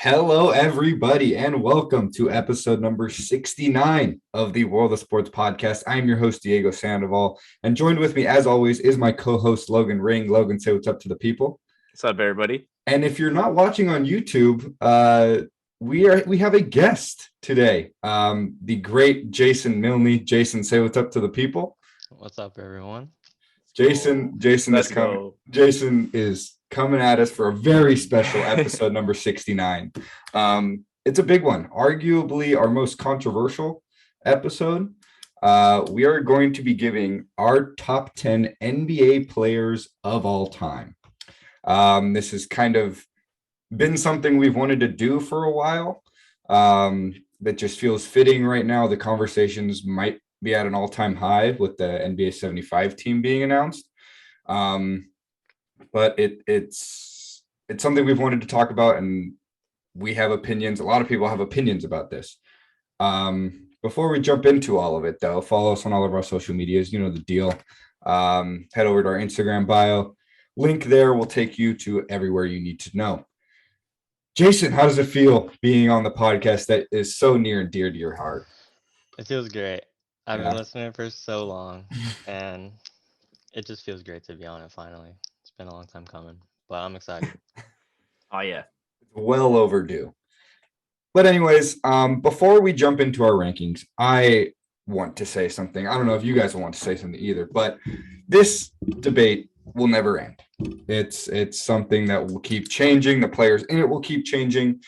Hello, everybody, and welcome to episode number 69 of the World of Sports podcast. I'm your host, Diego Sandoval, and joined with me, as always, is my co-host, Logan Ring. Logan, say what's up to the people. What's up, everybody? And if you're not watching on YouTube, we have a guest today, the great Jason Milne. Jason, say what's up to the people. What's up, everyone? Jason is coming at us for a very special episode number 69. It's a big one, arguably our most controversial episode. We are going to be giving our top 10 NBA players of all time. This has kind of been something we've wanted to do for a while. That just feels fitting right now. The conversations might be at an all-time high with the NBA 75 team being announced. But it's something we've wanted to talk about, and we have opinions. A lot of people have opinions about this. Before we jump into all of it, though, follow us on all of our social medias. You know the deal. Head over to our Instagram bio. Link there will take you to everywhere you need to know. Jason, how does it feel being on the podcast that is so near and dear to your heart? It feels great. I've been listening for so long, and it just feels great to be on it finally. It's been a long time coming, but I'm excited. Oh, yeah. It's well overdue. But anyways, before we jump into our rankings, I want to say something. I don't know if you guys want to say something either, but this debate will never end. It's something that will keep changing. The players in it will keep changing.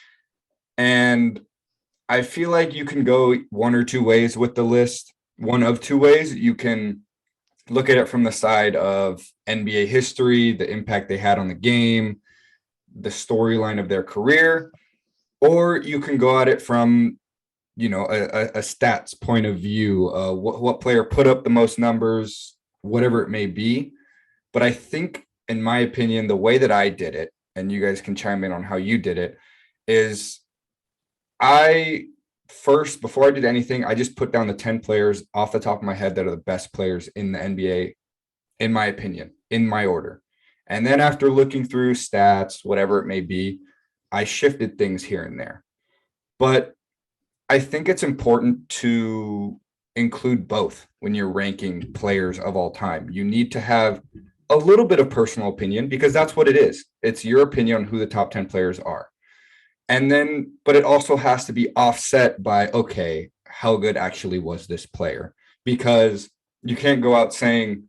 And I feel like you can go one or two ways with the list. One of two ways. You can look at it from the side of NBA history, the impact they had on the game, the storyline of their career, or you can go at it from, a stats point of view. What player put up the most numbers, whatever it may be. But I think, in my opinion, the way that I did it, and you guys can chime in on how you did it, is before I did anything, I just put down the 10 players off the top of my head that are the best players in the NBA, in my opinion, in my order. And then after looking through stats, whatever it may be, I shifted things here and there. But I think it's important to include both when you're ranking players of all time. You need to have a little bit of personal opinion because that's what it is. It's your opinion on who the top 10 players are. And then, but it also has to be offset by, okay, how good actually was this player? Because you can't go out saying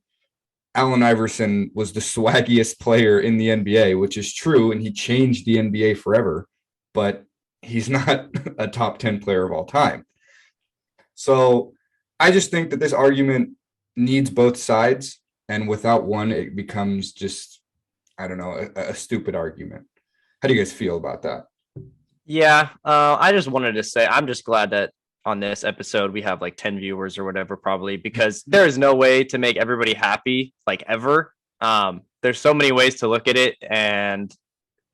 Allen Iverson was the swaggiest player in the NBA, which is true, and he changed the NBA forever, but he's not a top 10 player of all time. So I just think that this argument needs both sides, and without one, it becomes just, I don't know, a stupid argument. How do you guys feel about that? Yeah, I just wanted to say I'm just glad that on this episode we have like 10 viewers or whatever, probably, because there is no way to make everybody happy, like, ever. There's so many ways to look at it, and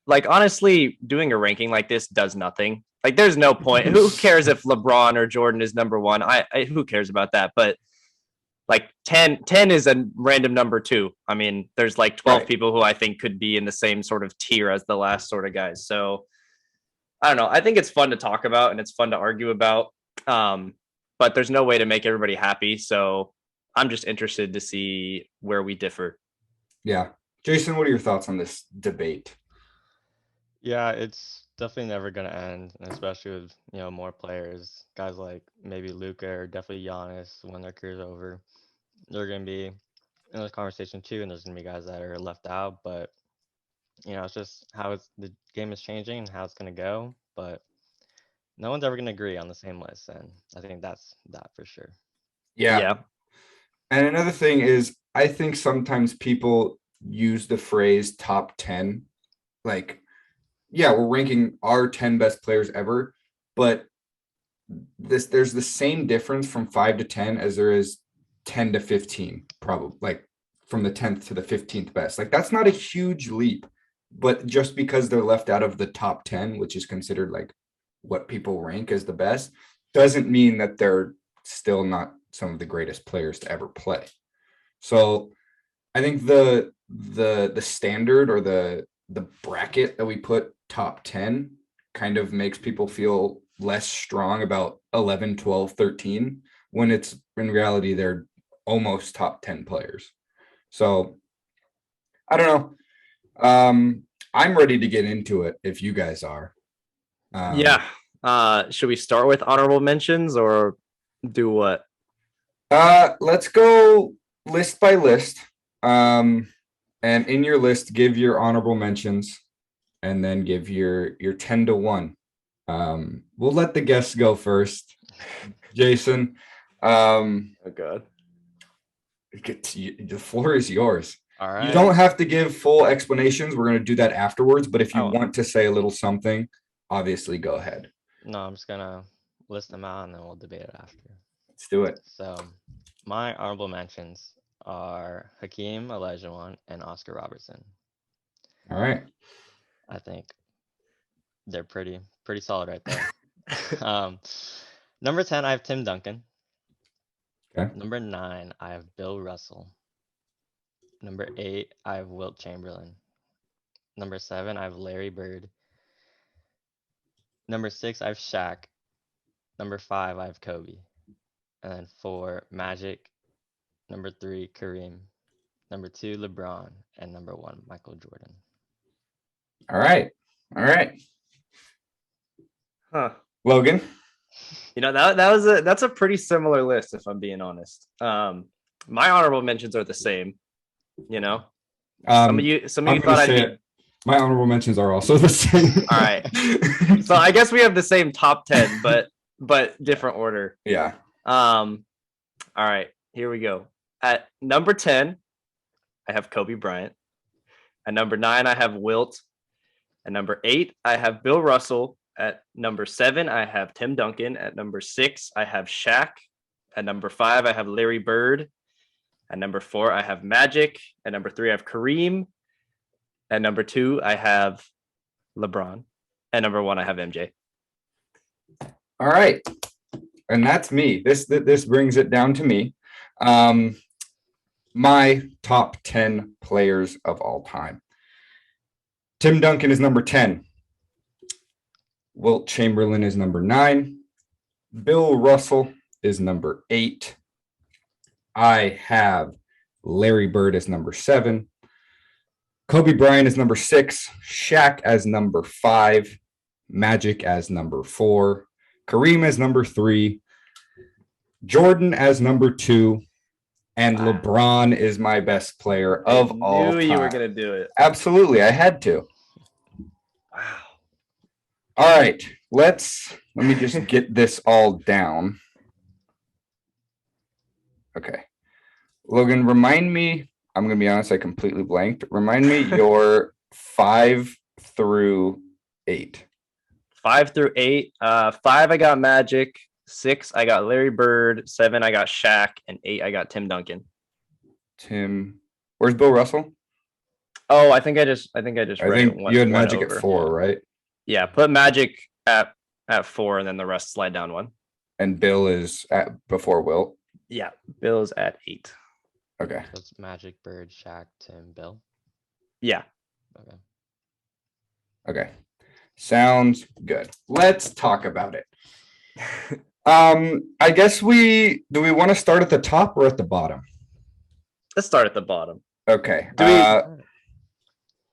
like, honestly, doing a ranking like this does nothing. Like, there's no point. Who cares if LeBron or Jordan is number one? Who cares about that? But like 10 is a random number too. I mean, there's like 12 people who I think could be in the same sort of tier as the last sort of guys. So I don't know. I think it's fun to talk about and it's fun to argue about. But there's no way to make everybody happy. So I'm just interested to see where we differ. Yeah. Jason, what are your thoughts on this debate? Yeah, it's definitely never going to end, especially with, more players. Guys like maybe Luka or definitely Giannis when their career's over. They're going to be in this conversation too, and there's going to be guys that are left out. But, it's just how the game is changing and how it's going to go. But no one's ever going to agree on the same list, and I think that's that for sure. Yeah. And another thing is, I think sometimes people use the phrase top 10. Like, yeah, we're ranking our 10 best players ever, but there's the same difference from 5 to 10 as there is 10 to 15, probably, like from the 10th to the 15th best. Like, that's not a huge leap, but just because they're left out of the top 10, which is considered like what people rank as the best, doesn't mean that they're still not some of the greatest players to ever play. So I think the standard or the bracket that we put top 10 kind of makes people feel less strong about 11, 12, 13, when it's in reality, they're almost top 10 players. So I don't know. I'm ready to get into it if you guys are. Yeah. Should we start with honorable mentions or do what? Let's go list by list. And in your list, give your honorable mentions and then give your 10 to 1. We'll let the guests go first. Jason. Oh God. The floor is yours. All right. You don't have to give full explanations. We're going to do that afterwards. But if you Oh. want to say a little something, obviously go ahead. No, I'm just gonna list them out and then we'll debate it after. Let's do it. So my honorable mentions are Hakeem Olajuwon and Oscar Robertson. All right. I think they're pretty solid right there. Number 10, I have Tim Duncan. Okay. Number 9, I have Bill Russell. Number 8, I have Wilt Chamberlain. Number 7, I have Larry Bird. Number 6, I have Shaq. Number 5, I have Kobe. And then 4, Magic. Number 3, Kareem. Number 2, LeBron. And number 1, Michael Jordan. All right. Huh. Logan. That's a pretty similar list, if I'm being honest. My honorable mentions are the same. Some of you thought I'd be. My honorable mentions are also the same. All right. So I guess we have the same top 10, but different order. Yeah. All right. Here we go. At number 10, I have Kobe Bryant. At number 9, I have Wilt. At number 8, I have Bill Russell. At number 7, I have Tim Duncan. At number 6, I have Shaq. At number 5, I have Larry Bird. At number 4, I have Magic. At number 3, I have Kareem. At number 2, I have LeBron. At number 1, I have MJ. All right. And that's me. This brings it down to me. My top 10 players of all time. Tim Duncan is number 10. Wilt Chamberlain is number 9. Bill Russell is number 8. I have Larry Bird as number 7. Kobe Bryant is number 6. Shaq as number 5. Magic as number 4. Kareem as number 3. Jordan as number 2. And wow. LeBron is my best player of all time. I knew you were going to do it. Absolutely. I had to. Wow. All right. Let me just get this all down. Okay. Logan, remind me, I'm going to be honest, I completely blanked. Remind me your 5 through 8. 5 through 8. 5, I got Magic. 6, I got Larry Bird. 7, I got Shaq. And 8, I got Tim Duncan. Where's Bill Russell? Oh, I think I just read you had Magic over. At 4, right? Yeah, put Magic at 4, and then the rest slide down 1. And Bill is before Wilt? Yeah, Bill is at 8. Okay. So it's Magic, Bird, Shaq, Tim, Bill? Yeah. Okay. Sounds good. Let's talk about it. I guess do we want to start at the top or at the bottom? Let's start at the bottom. Okay.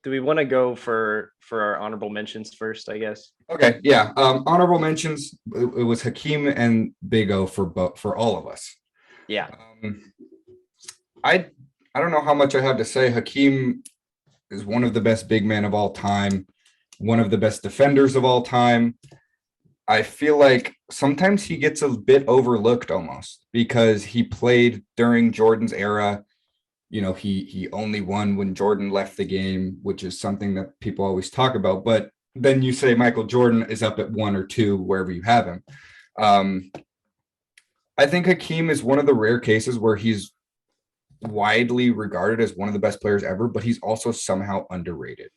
Do we want to go for our honorable mentions first, I guess? Okay, yeah. Honorable mentions, it was Hakeem and Big O for all of us. Yeah. I don't know how much I have to say. Hakeem is one of the best big men of all time, one of the best defenders of all time. I feel like sometimes he gets a bit overlooked almost because he played during Jordan's era. You know, he only won when Jordan left the game, which is something that people always talk about. But then you say Michael Jordan is up at 1 or 2, wherever you have him. I think Hakeem is one of the rare cases where he's widely regarded as one of the best players ever, but he's also somehow underrated.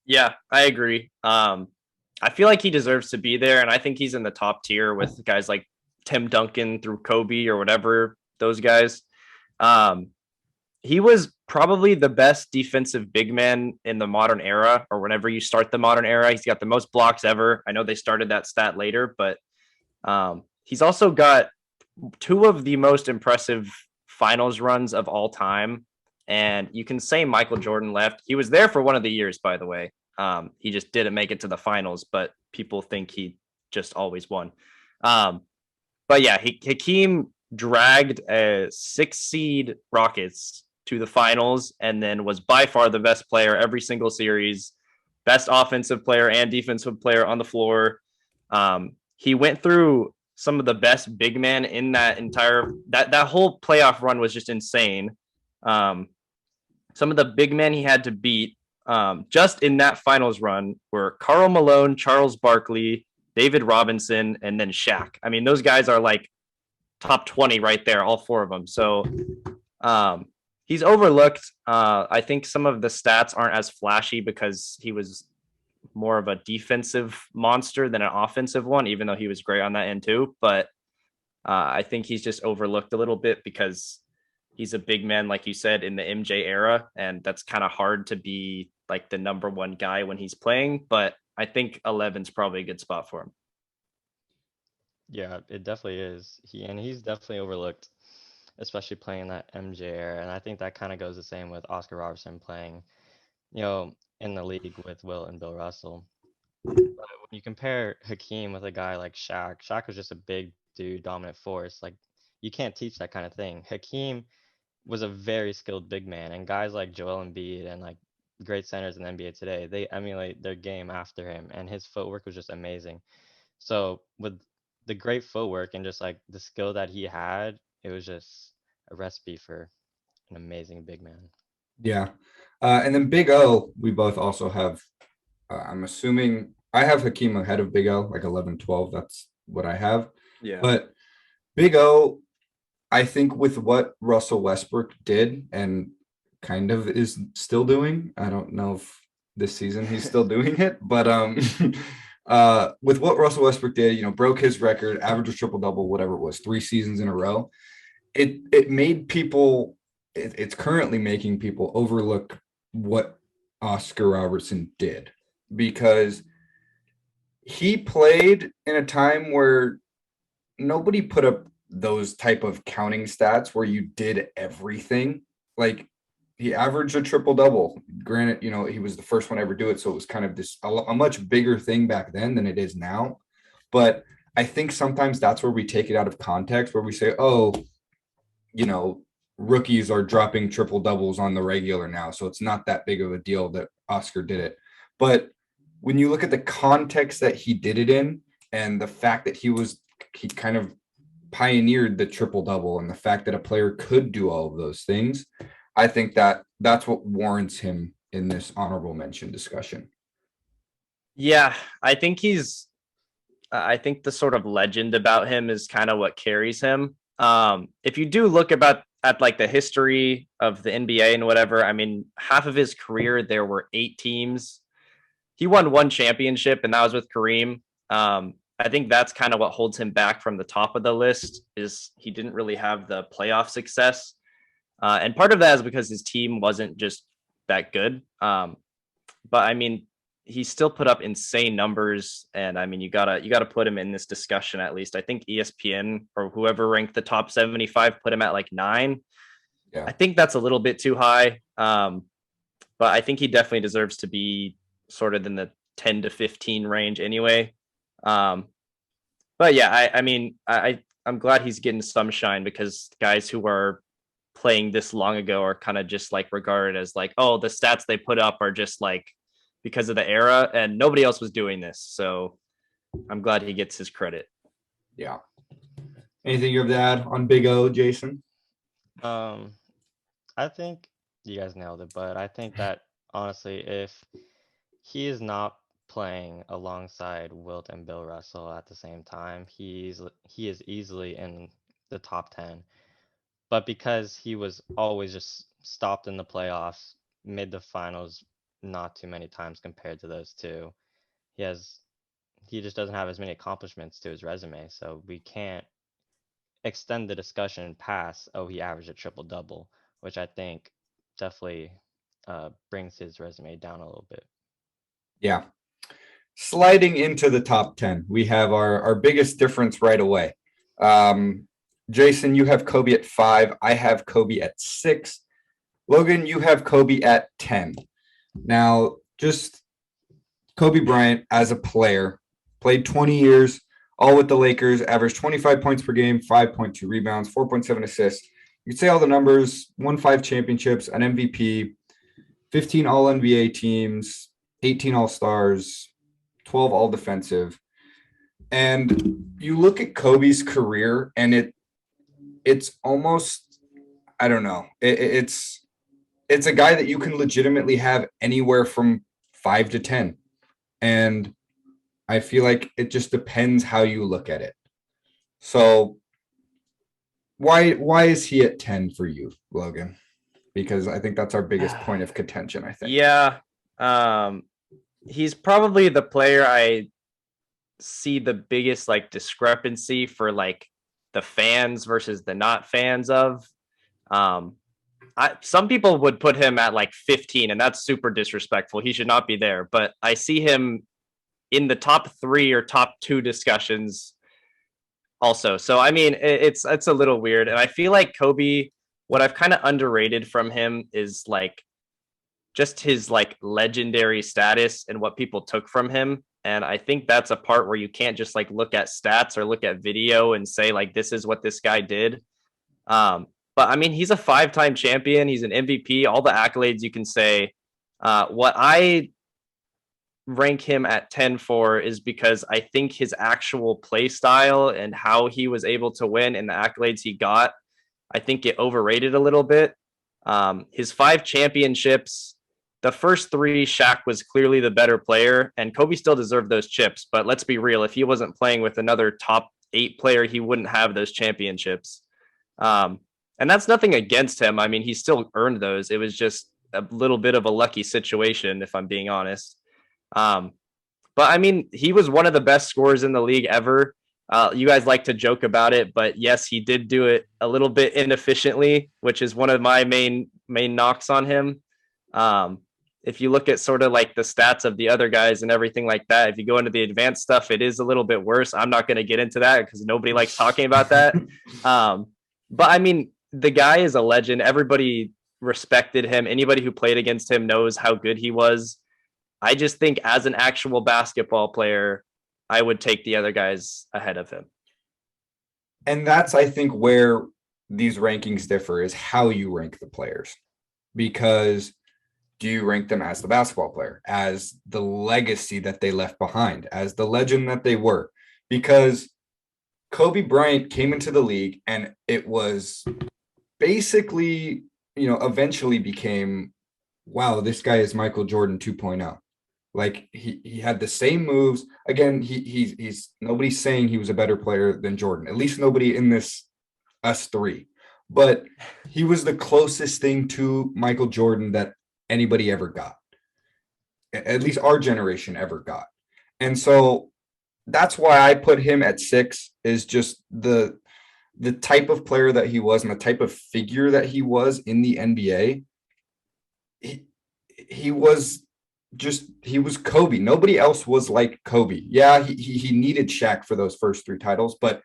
Yeah, I agree. I feel like he deserves to be there, and I think he's in the top tier with guys like Tim Duncan through Kobe or whatever, those guys. he was probably the best defensive big man in the modern era, or whenever you start the modern era. He's got the most blocks ever. I know they started that stat later, but he's also got two of the most impressive finals runs of all time. And you can say Michael Jordan left. He was there for one of the years, by the way. He just didn't make it to the finals, but people think he just always won. But yeah, Hakeem dragged a 6 seed Rockets to the finals and then was by far the best player every single series, best offensive player and defensive player on the floor. He went through some of the best big men in that entire that whole playoff run was just insane. Some of the big men he had to beat just in that finals run were Karl Malone, Charles Barkley, David Robinson, and then Shaq. I mean, those guys are like top 20 right there, all four of them. So he's overlooked. I think some of the stats aren't as flashy because he was more of a defensive monster than an offensive one, even though he was great on that end too. But I think he's just overlooked a little bit because he's a big man, like you said, in the MJ era. And that's kind of hard to be like the number one guy when he's playing. But I think 11's probably a good spot for him. Yeah, it definitely is. He's definitely overlooked, especially playing that MJ era. And I think that kind of goes the same with Oscar Robertson playing, in the league with Will and Bill Russell. But when you compare Hakeem with a guy like Shaq was just a big dude, dominant force. Like you can't teach that kind of thing. Hakeem was a very skilled big man, and guys like Joel Embiid and like great centers in the NBA today, they emulate their game after him, and his footwork was just amazing. So with the great footwork and just like the skill that he had, it was just a recipe for an amazing big man. Yeah. And then Big O, we both also have, I'm assuming I have Hakeem ahead of Big O, like 11, 12. That's what I have. Yeah. But Big O, I think with what Russell Westbrook did and kind of is still doing, I don't know if this season he's still doing it, but with what Russell Westbrook did, broke his record, average a triple double, whatever it was, 3 seasons in a row. It made people, it's currently making people overlook what Oscar Robertson did, because he played in a time where nobody put up those type of counting stats where you did everything. Like he averaged a triple double. Granted, he was the first one to ever do it, so it was kind of this a much bigger thing back then than it is now. But I think sometimes that's where we take it out of context, where we say, oh, rookies are dropping triple doubles on the regular now, so it's not that big of a deal that Oscar did it. But when you look at the context that he did it in, and the fact that he kind of pioneered the triple double, and the fact that a player could do all of those things, I think that that's what warrants him in this honorable mention discussion. Yeah, I think I think the sort of legend about him is kind of what carries him. If you do look at like the history of the NBA and whatever, I mean, half of his career there were 8 teams. He won 1 championship, and that was with Kareem. I think that's kind of what holds him back from the top of the list, is he didn't really have the playoff success. And part of that is because his team wasn't just that good. But I mean, he still put up insane numbers, and I mean, you gotta put him in this discussion at least. I think ESPN or whoever ranked the top 75 put him at like 9. Yeah. I think that's a little bit too high, but I think he definitely deserves to be sort of in the 10 to 15 range anyway. But yeah, I mean, I'm glad he's getting some shine, because guys who are playing this long ago are kind of just like regarded as like, oh, the stats they put up are just like because of the era, and nobody else was doing this. So I'm glad he gets his credit. Yeah. Anything you have to add on Big O, Jason? I think you guys nailed it, but I think that honestly, if he is not playing alongside Wilt and Bill Russell at the same time, he is easily in the top 10. But because he was always just stopped in the playoffs, made the finals not too many times compared to those two, he just doesn't have as many accomplishments to his resume. So we can't extend the discussion past, oh, he averaged a triple double, which I think definitely brings his resume down a little bit. Yeah. Sliding into the top 10, we have our biggest difference right away. Jason, you have Kobe at 5. I have Kobe at 6. Logan, you have Kobe at 10. Now, just Kobe Bryant as a player, played 20 years, all with the Lakers, averaged 25 points per game, 5.2 rebounds, 4.7 assists. You could say all the numbers, won 5 championships, an MVP, 15 all NBA teams, 18 all stars, 12 all defensive. And you look at Kobe's career and it's almost, I don't know, it's a guy that you can legitimately have anywhere from 5 to 10. And I feel like it just depends how you look at it. So why is he at 10 for you, Logan? Because I think that's our biggest point of contention, I think. Yeah. He's probably the player I see the biggest like discrepancy for like the fans versus the not fans of. Some people would put him at like 15, and that's super disrespectful. He should not be there. But I see him in the top 3 or top 2 discussions also. So I mean, it's a little weird, and I feel like Kobe. What I've kind of underrated from him is like just his like legendary status and what people took from him. And I think that's a part where you can't just like look at stats or look at video and say like this is what this guy did. But I mean, he's a 5-time champion. He's an MVP. All the accolades you can say. What I rank him at 10 for is because I think his actual play style and how he was able to win and the accolades he got, I think it overrated a little bit. His 5 championships, the first 3, Shaq was clearly the better player, and Kobe still deserved those chips. But let's be real, if he wasn't playing with another top 8 player, he wouldn't have those championships. And that's nothing against him. I mean, he still earned those. It was just a little bit of a lucky situation, if I'm being honest. But I mean, he was one of the best scorers in the league ever. You guys like to joke about it, but yes, he did do it a little bit inefficiently, which is one of my main knocks on him. If you look at sort of like the stats of the other guys and everything like that, if you go into the advanced stuff, it is a little bit worse. I'm not going to get into that because nobody likes talking about that. But I mean, the guy is a legend. Everybody respected him. Anybody who played against him knows how good he was. I just think as an actual basketball player, I would take the other guys ahead of him. And that's, I think, where these rankings differ is how you rank the players. Because do you rank them as the basketball player, as the legacy that they left behind, as the legend that they were? Because Kobe Bryant came into the league and it was basically, eventually became, wow, this guy is Michael Jordan 2.0. Like he had the same moves. Again, he's nobody's saying he was a better player than Jordan. At least nobody in this us 3. But he was the closest thing to Michael Jordan that anybody ever got. At least our generation ever got. And so that's why I put him at 6, is just the type of player that he was and the type of figure that he was in the NBA. He was Kobe. Nobody else was like Kobe. Yeah, he needed Shaq for those first 3 titles, but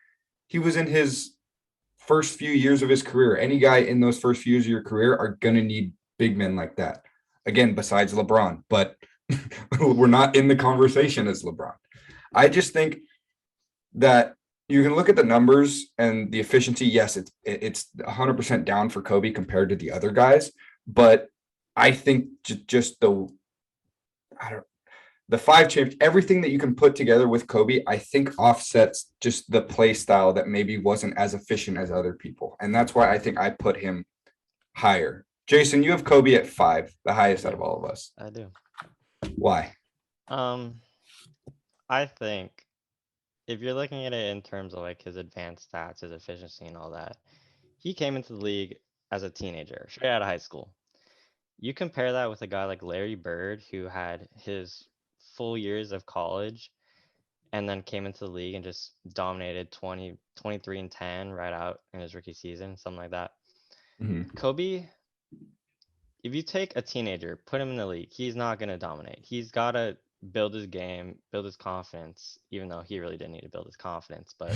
he was in his first few years of his career. Any guy in those first few years of your career are going to need big men like that. Again, besides LeBron, but we're not in the conversation as LeBron. I just think that you can look at the numbers and the efficiency. Yes, it's 100% down for Kobe compared to the other guys, but I think just the 5 champs, everything that you can put together with Kobe, I think offsets just the play style that maybe wasn't as efficient as other people. And that's why I think I put him higher. Jason, you have Kobe at 5, the highest out of all of us. I do. Why? I think if you're looking at it in terms of like his advanced stats, his efficiency and all that, he came into the league as a teenager, straight out of high school. You compare that with a guy like Larry Bird, who had his full years of college and then came into the league and just dominated 23 and 10 right out in his rookie season, something like that. Mm-hmm. Kobe, if you take a teenager, put him in the league, he's not gonna dominate. He's gotta build his game, build his confidence, even though he really didn't need to build his confidence, but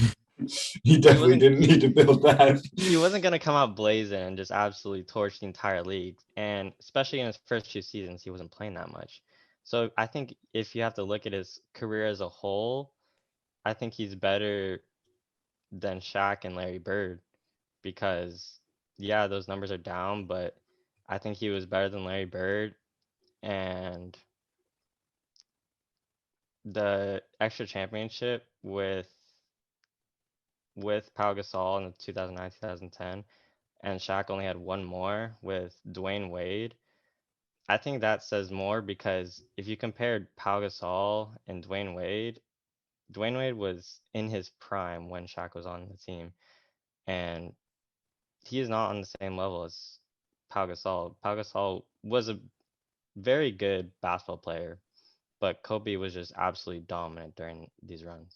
He definitely wasn't didn't need to build that. he wasn't gonna come out blazing and just absolutely torch the entire league. And especially in his first 2 seasons, he wasn't playing that much. So I think if you have to look at his career as a whole, I think he's better than Shaq and Larry Bird because yeah, those numbers are down, but I think he was better than Larry Bird, and the extra championship with Pau Gasol in the 2009-2010, and Shaq only had one more with Dwayne Wade. I think that says more because if you compared Pau Gasol and Dwayne Wade was in his prime when Shaq was on the team, and he is not on the same level as Pau Gasol. Pau Gasol was a very good basketball player, but Kobe was just absolutely dominant during these runs.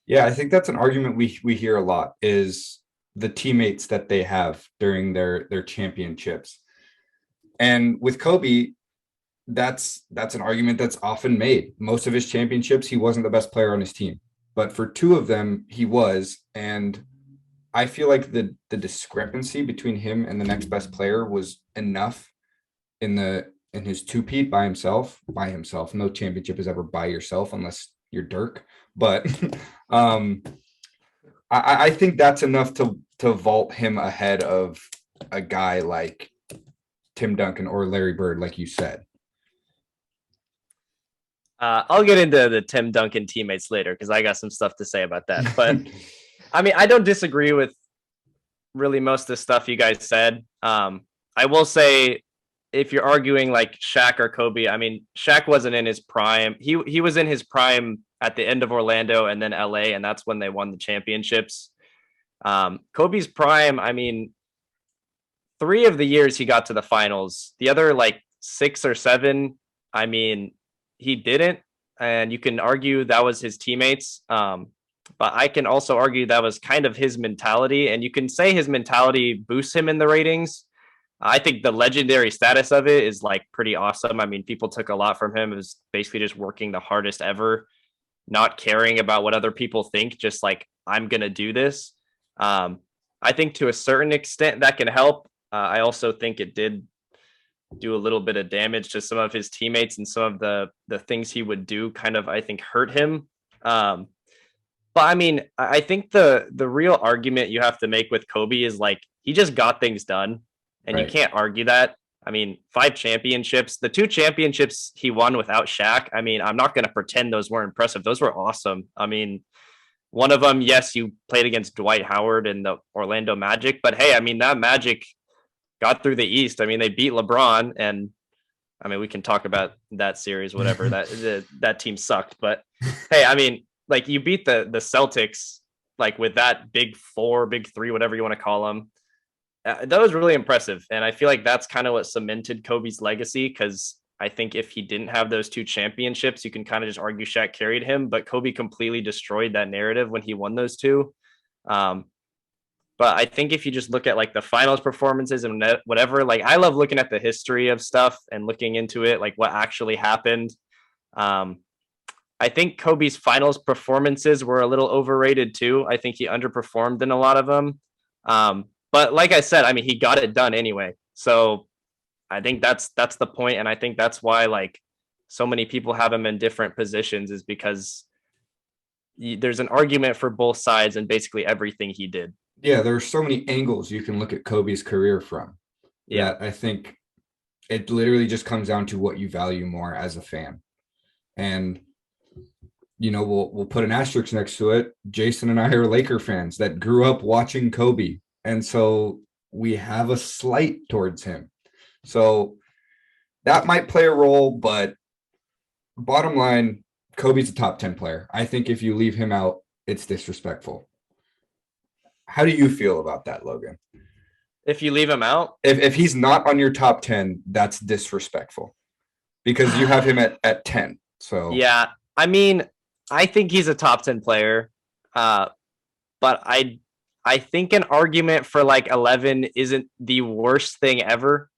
Yeah, I think that's an argument we hear a lot is the teammates that they have during their championships. And with Kobe, that's an argument that's often made. Most of his championships, he wasn't the best player on his team, but for two of them, he was. And I feel like the discrepancy between him and the next best player was enough in his two-peat by himself. No championship is ever by yourself unless you're Dirk. But I think that's enough to vault him ahead of a guy like Tim Duncan or Larry Bird, like you said. I'll get into the Tim Duncan teammates later because I got some stuff to say about that. But I mean, I don't disagree with really most of the stuff you guys said. I will say, if you're arguing like Shaq or Kobe, I mean, Shaq wasn't in his prime. He was in his prime at the end of Orlando and then LA, and that's when they won the championships. Kobe's prime, I mean, 3 of the years he got to the finals. The other like 6 or 7, I mean, he didn't. And you can argue that was his teammates. But I can also argue that was kind of his mentality. And you can say his mentality boosts him in the ratings. I think the legendary status of it is like pretty awesome. I mean, people took a lot from him. It was basically just working the hardest ever, not caring about what other people think, just like, I'm going to do this. I think to a certain extent that can help. I also think it did do a little bit of damage to some of his teammates, and some of the things he would do kind of, I think, hurt him. But I mean, I think the real argument you have to make with Kobe is like, he just got things done, and Right. you can't argue that. I mean, 5 championships, the 2 championships he won without Shaq. I mean, I'm not going to pretend those weren't impressive. Those were awesome. I mean, one of them, yes, you played against Dwight Howard and the Orlando Magic, but hey, I mean, that Magic got through the East. I mean, they beat LeBron, and I mean, we can talk about that series, whatever. that team sucked, but hey, I mean, like, you beat the Celtics, like, with that big 4, big 3, whatever you want to call them. That was really impressive, and I feel like that's kind of what cemented Kobe's legacy. Because I think if he didn't have those 2 championships, you can kind of just argue Shaq carried him, but Kobe completely destroyed that narrative when he won those 2. But I think if you just look at like the finals performances and whatever, like, I love looking at the history of stuff and looking into it, like what actually happened. I think Kobe's finals performances were a little overrated too. I think he underperformed in a lot of them. But like I said, I mean, he got it done anyway. So I think that's the point, and I think that's why like so many people have him in different positions, is because there's an argument for both sides and basically everything he did. Yeah, there are so many angles you can look at Kobe's career from. Yeah. That I think it literally just comes down to what you value more as a fan. And we'll put an asterisk next to it. Jason and I are Laker fans that grew up watching Kobe, and so we have a slight towards him. So that might play a role, but bottom line, Kobe's a top 10 player. I think if you leave him out, it's disrespectful. How do you feel about that, Logan? If you leave him out, if he's not on your top 10, that's disrespectful because you have him at 10. So yeah, I mean, I think he's a top 10 player. But I think an argument for like 11 isn't the worst thing ever.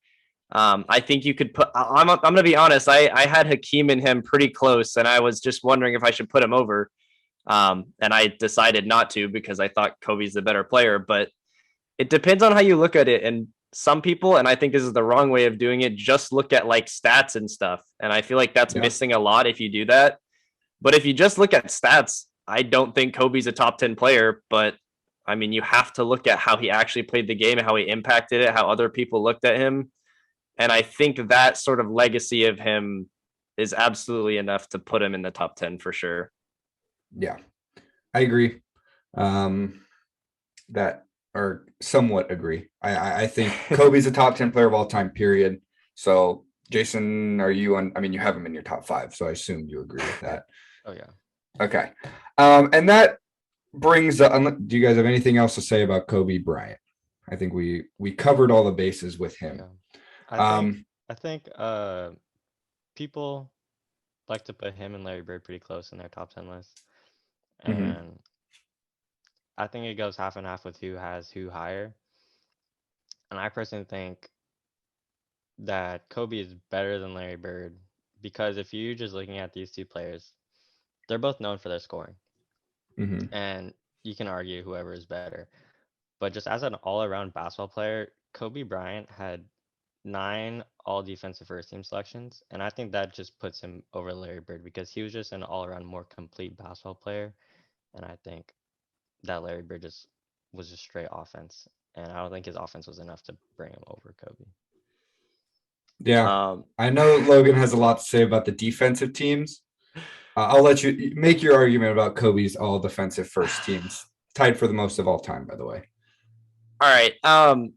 I think you could put. I'm going to be honest. I had Hakeem and him pretty close, and I was just wondering if I should put him over. And I decided not to because I thought Kobe's the better player. But it depends on how you look at it. And some people, and I think this is the wrong way of doing it, just look at like stats and stuff. And I feel like that's missing a lot if you do that. But if you just look at stats, I don't think Kobe's a top 10 player. But I mean, you have to look at how he actually played the game, how he impacted it, how other people looked at him. And I think that sort of legacy of him is absolutely enough to put him in the top 10 for sure. Yeah, I agree. That or somewhat agree. I think Kobe's a top 10 player of all time, period. So Jason, are you on? I mean, you have him in your top 5, so I assume you agree with that. Oh yeah. Okay. And that brings up, do you guys have anything else to say about Kobe Bryant? I think we covered all the bases with him. Yeah. I think people like to put him and Larry Bird pretty close in their top 10 list. And I think it goes half and half with who has who higher. And I personally think that Kobe is better than Larry Bird because if you're just looking at these two players, they're both known for their scoring. And you can argue whoever is better. But just as an all-around basketball player, Kobe Bryant had 9 all-defensive first-team selections, and I think that just puts him over Larry Bird because he was just an all-around more complete basketball player, and I think that Larry Bird was just straight offense, and I don't think his offense was enough to bring him over Kobe. Yeah, I know Logan has a lot to say about the defensive teams. I'll let you make your argument about Kobe's all-defensive first teams, tied for the most of all time, by the way. All right. I'm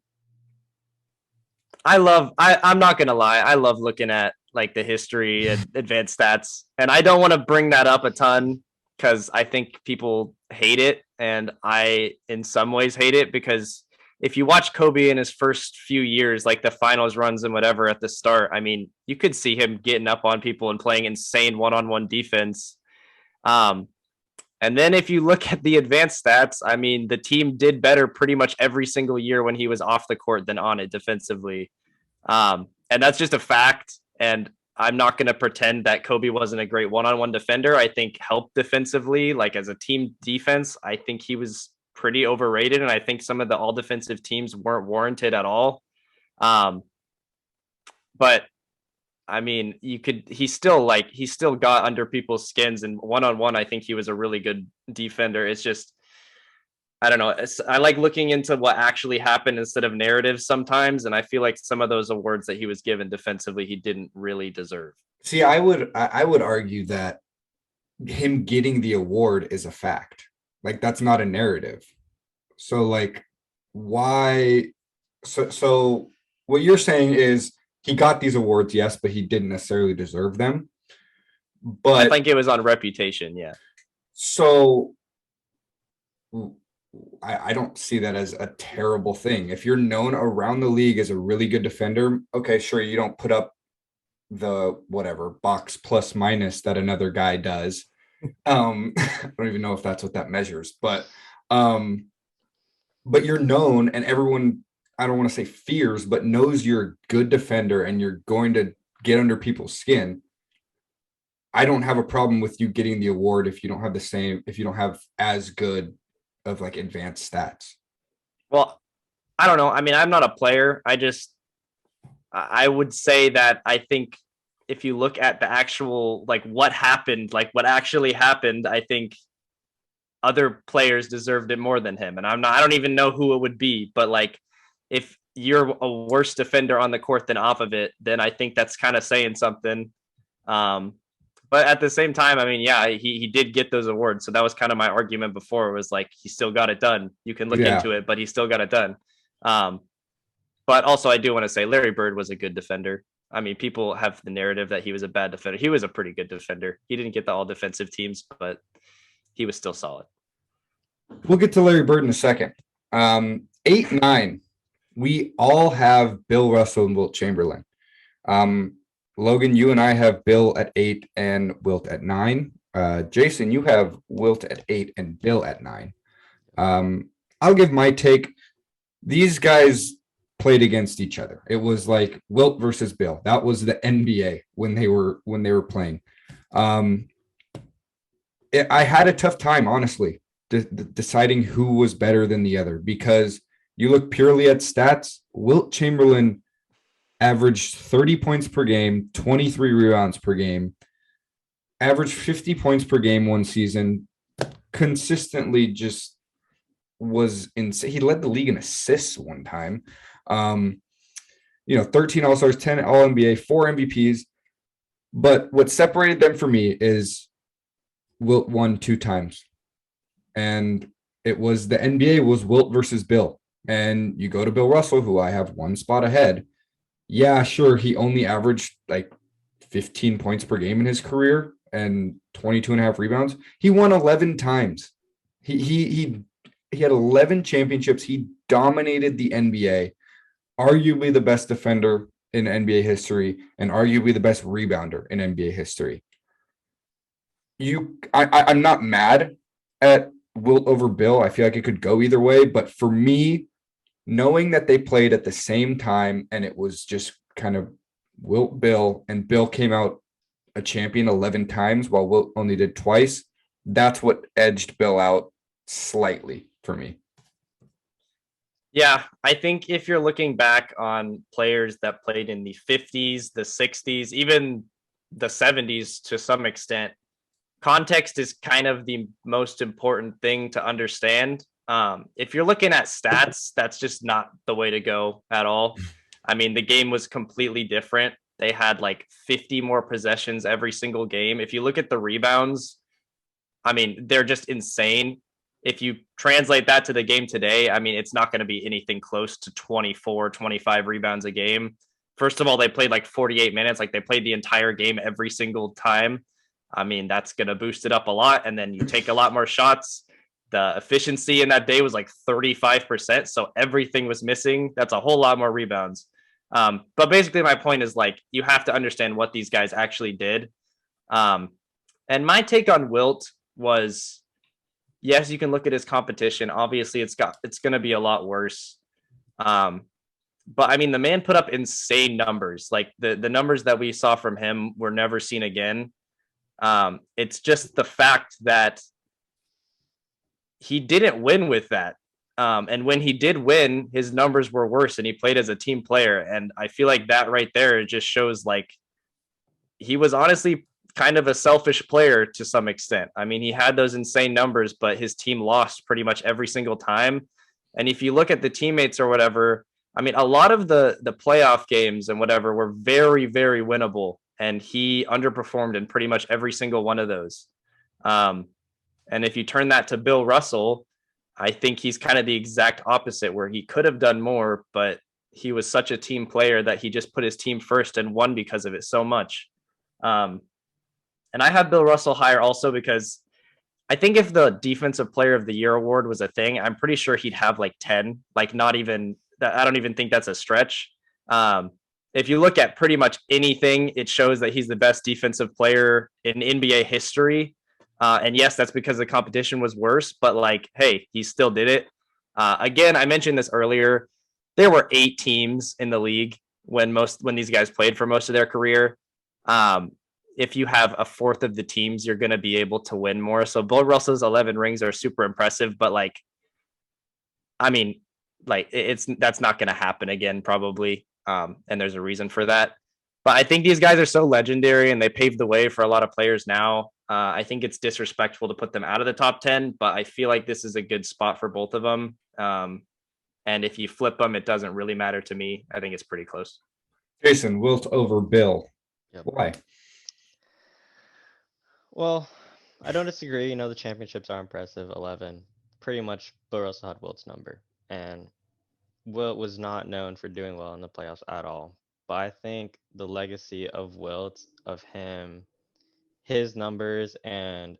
not gonna lie, I love looking at like the history and advanced stats, and I don't want to bring that up a ton because I think people hate it, and I in some ways hate it because if you watch Kobe in his first few years, like the finals runs and whatever at the start, I mean, you could see him getting up on people and playing insane one-on-one defense. And then if you look at the advanced stats, I mean, the team did better pretty much every single year when he was off the court than on it defensively. And that's just a fact. And I'm not going to pretend that Kobe wasn't a great one-on-one defender. I think helped defensively, like as a team defense, I think he was pretty overrated. And I think some of the all defensive teams weren't warranted at all. But I mean, he still got under people's skins, and one-on-one, I think he was a really good defender. It's just, I don't know. I like looking into what actually happened instead of narratives sometimes. And I feel like some of those awards that he was given defensively, he didn't really deserve. See, I would argue that him getting the award is a fact. Like that's not a narrative. So like, why? So what you're saying is, he got these awards, yes, but he didn't necessarily deserve them. But I think it was on reputation, yeah. So I don't see that as a terrible thing. If you're known around the league as a really good defender, okay, sure, you don't put up the whatever box plus minus that another guy does. I don't even know if that's what that measures, but you're known and everyone, I don't want to say fears, but knows you're a good defender and you're going to get under people's skin. I don't have a problem with you getting the award if you don't have as good of like advanced stats. Well, I don't know. I mean, I'm not a player. I would say that I think if you look at the actual, like what happened, like what actually happened, I think other players deserved it more than him. And I don't even know who it would be, but like, if you're a worse defender on the court than off of it, then I think that's kind of saying something. But at the same time, I mean, yeah, he did get those awards. So that was kind of my argument before. It was like, he still got it done. You can look into it, but he still got it done. But also I do want to say Larry Bird was a good defender. I mean, people have the narrative that he was a bad defender. He was a pretty good defender. He didn't get the all defensive teams, but he was still solid. We'll get to Larry Bird in a second. 8-9. We all have Bill Russell and Wilt Chamberlain. Logan, you and I have Bill at 8 and Wilt at 9. Jason, you have Wilt at 8 and Bill at 9. I'll give my take. These guys played against each other. It was like Wilt versus Bill. That was the NBA when they were playing. I had a tough time, honestly, deciding who was better than the other, because you look purely at stats. Wilt Chamberlain averaged 30 points per game, 23 rebounds per game, averaged 50 points per game one season, consistently just was insane. He led the league in assists one time. 13 All-Stars, 10 All-NBA, 4 MVPs. But what separated them for me is Wilt won 2 times. And it was the NBA was Wilt versus Bill. And you go to Bill Russell, who I have 1 spot ahead. Yeah, sure, he only averaged like 15 points per game in his career and 22 and a half rebounds. He won 11 times. He had 11 championships. He dominated the NBA, arguably the best defender in NBA history and arguably the best rebounder in NBA history. I'm not mad at Wilt over Bill. I feel like it could go either way, but for me, knowing that they played at the same time and it was just kind of Wilt Bill, and Bill came out a champion 11 times while Wilt only did twice, that's what edged Bill out slightly for me. Yeah, I think if you're looking back on players that played in the 50s, the 60s, even the 70s to some extent, context is kind of the most important thing to understand. If you're looking at stats, that's just not the way to go at all. I mean, the game was completely different. They had like 50 more possessions every single game. If you look at the rebounds, I mean, they're just insane. If you translate that to the game today, I mean, it's not going to be anything close to 24, 25 rebounds a game. First of all, they played like 48 minutes, like they played the entire game every single time. I mean, that's going to boost it up a lot. And then you take a lot more shots. The efficiency in that day was like 35%. So everything was missing. That's a whole lot more rebounds. But basically, my point is like, you have to understand what these guys actually did. And my take on Wilt was, yes, you can look at his competition. Obviously, it's going to be a lot worse. But I mean, the man put up insane numbers. Like the numbers that we saw from him were never seen again. It's just the fact that he didn't win with that. And when he did win, his numbers were worse and he played as a team player. And I feel like that right there just shows like he was honestly kind of a selfish player to some extent. I mean, he had those insane numbers, but his team lost pretty much every single time. And if you look at the teammates or whatever, I mean, a lot of the playoff games and whatever were very, very winnable. And he underperformed in pretty much every single one of those. And if you turn that to Bill Russell, I think he's kind of the exact opposite, where he could have done more, but he was such a team player that he just put his team first and won because of it so much. And I have Bill Russell higher also because I think if the Defensive Player of the Year award was a thing, I'm pretty sure he'd have like 10, like not even that. I don't even think that's a stretch. If you look at pretty much anything, it shows that he's the best defensive player in NBA history. And yes, that's because the competition was worse, but like, hey, he still did it. Again, I mentioned this earlier. There were 8 teams in the league when these guys played for most of their career. If you have a fourth of the teams, you're going to be able to win more. So Bill Russell's 11 rings are super impressive, but like, I mean, like that's not going to happen again, probably. And there's a reason for that. But I think these guys are so legendary and they paved the way for a lot of players now. I think it's disrespectful to put them out of the top 10, but I feel like this is a good spot for both of them. And if you flip them, it doesn't really matter to me. I think it's pretty close. Jason, Wilt over Bill. Yep. Why? Well, I don't disagree. You know, the championships are impressive. 11. Pretty much Bill Russell had Wilt's number. And Wilt was not known for doing well in the playoffs at all. But I think the legacy of Wilt, of him, his numbers, and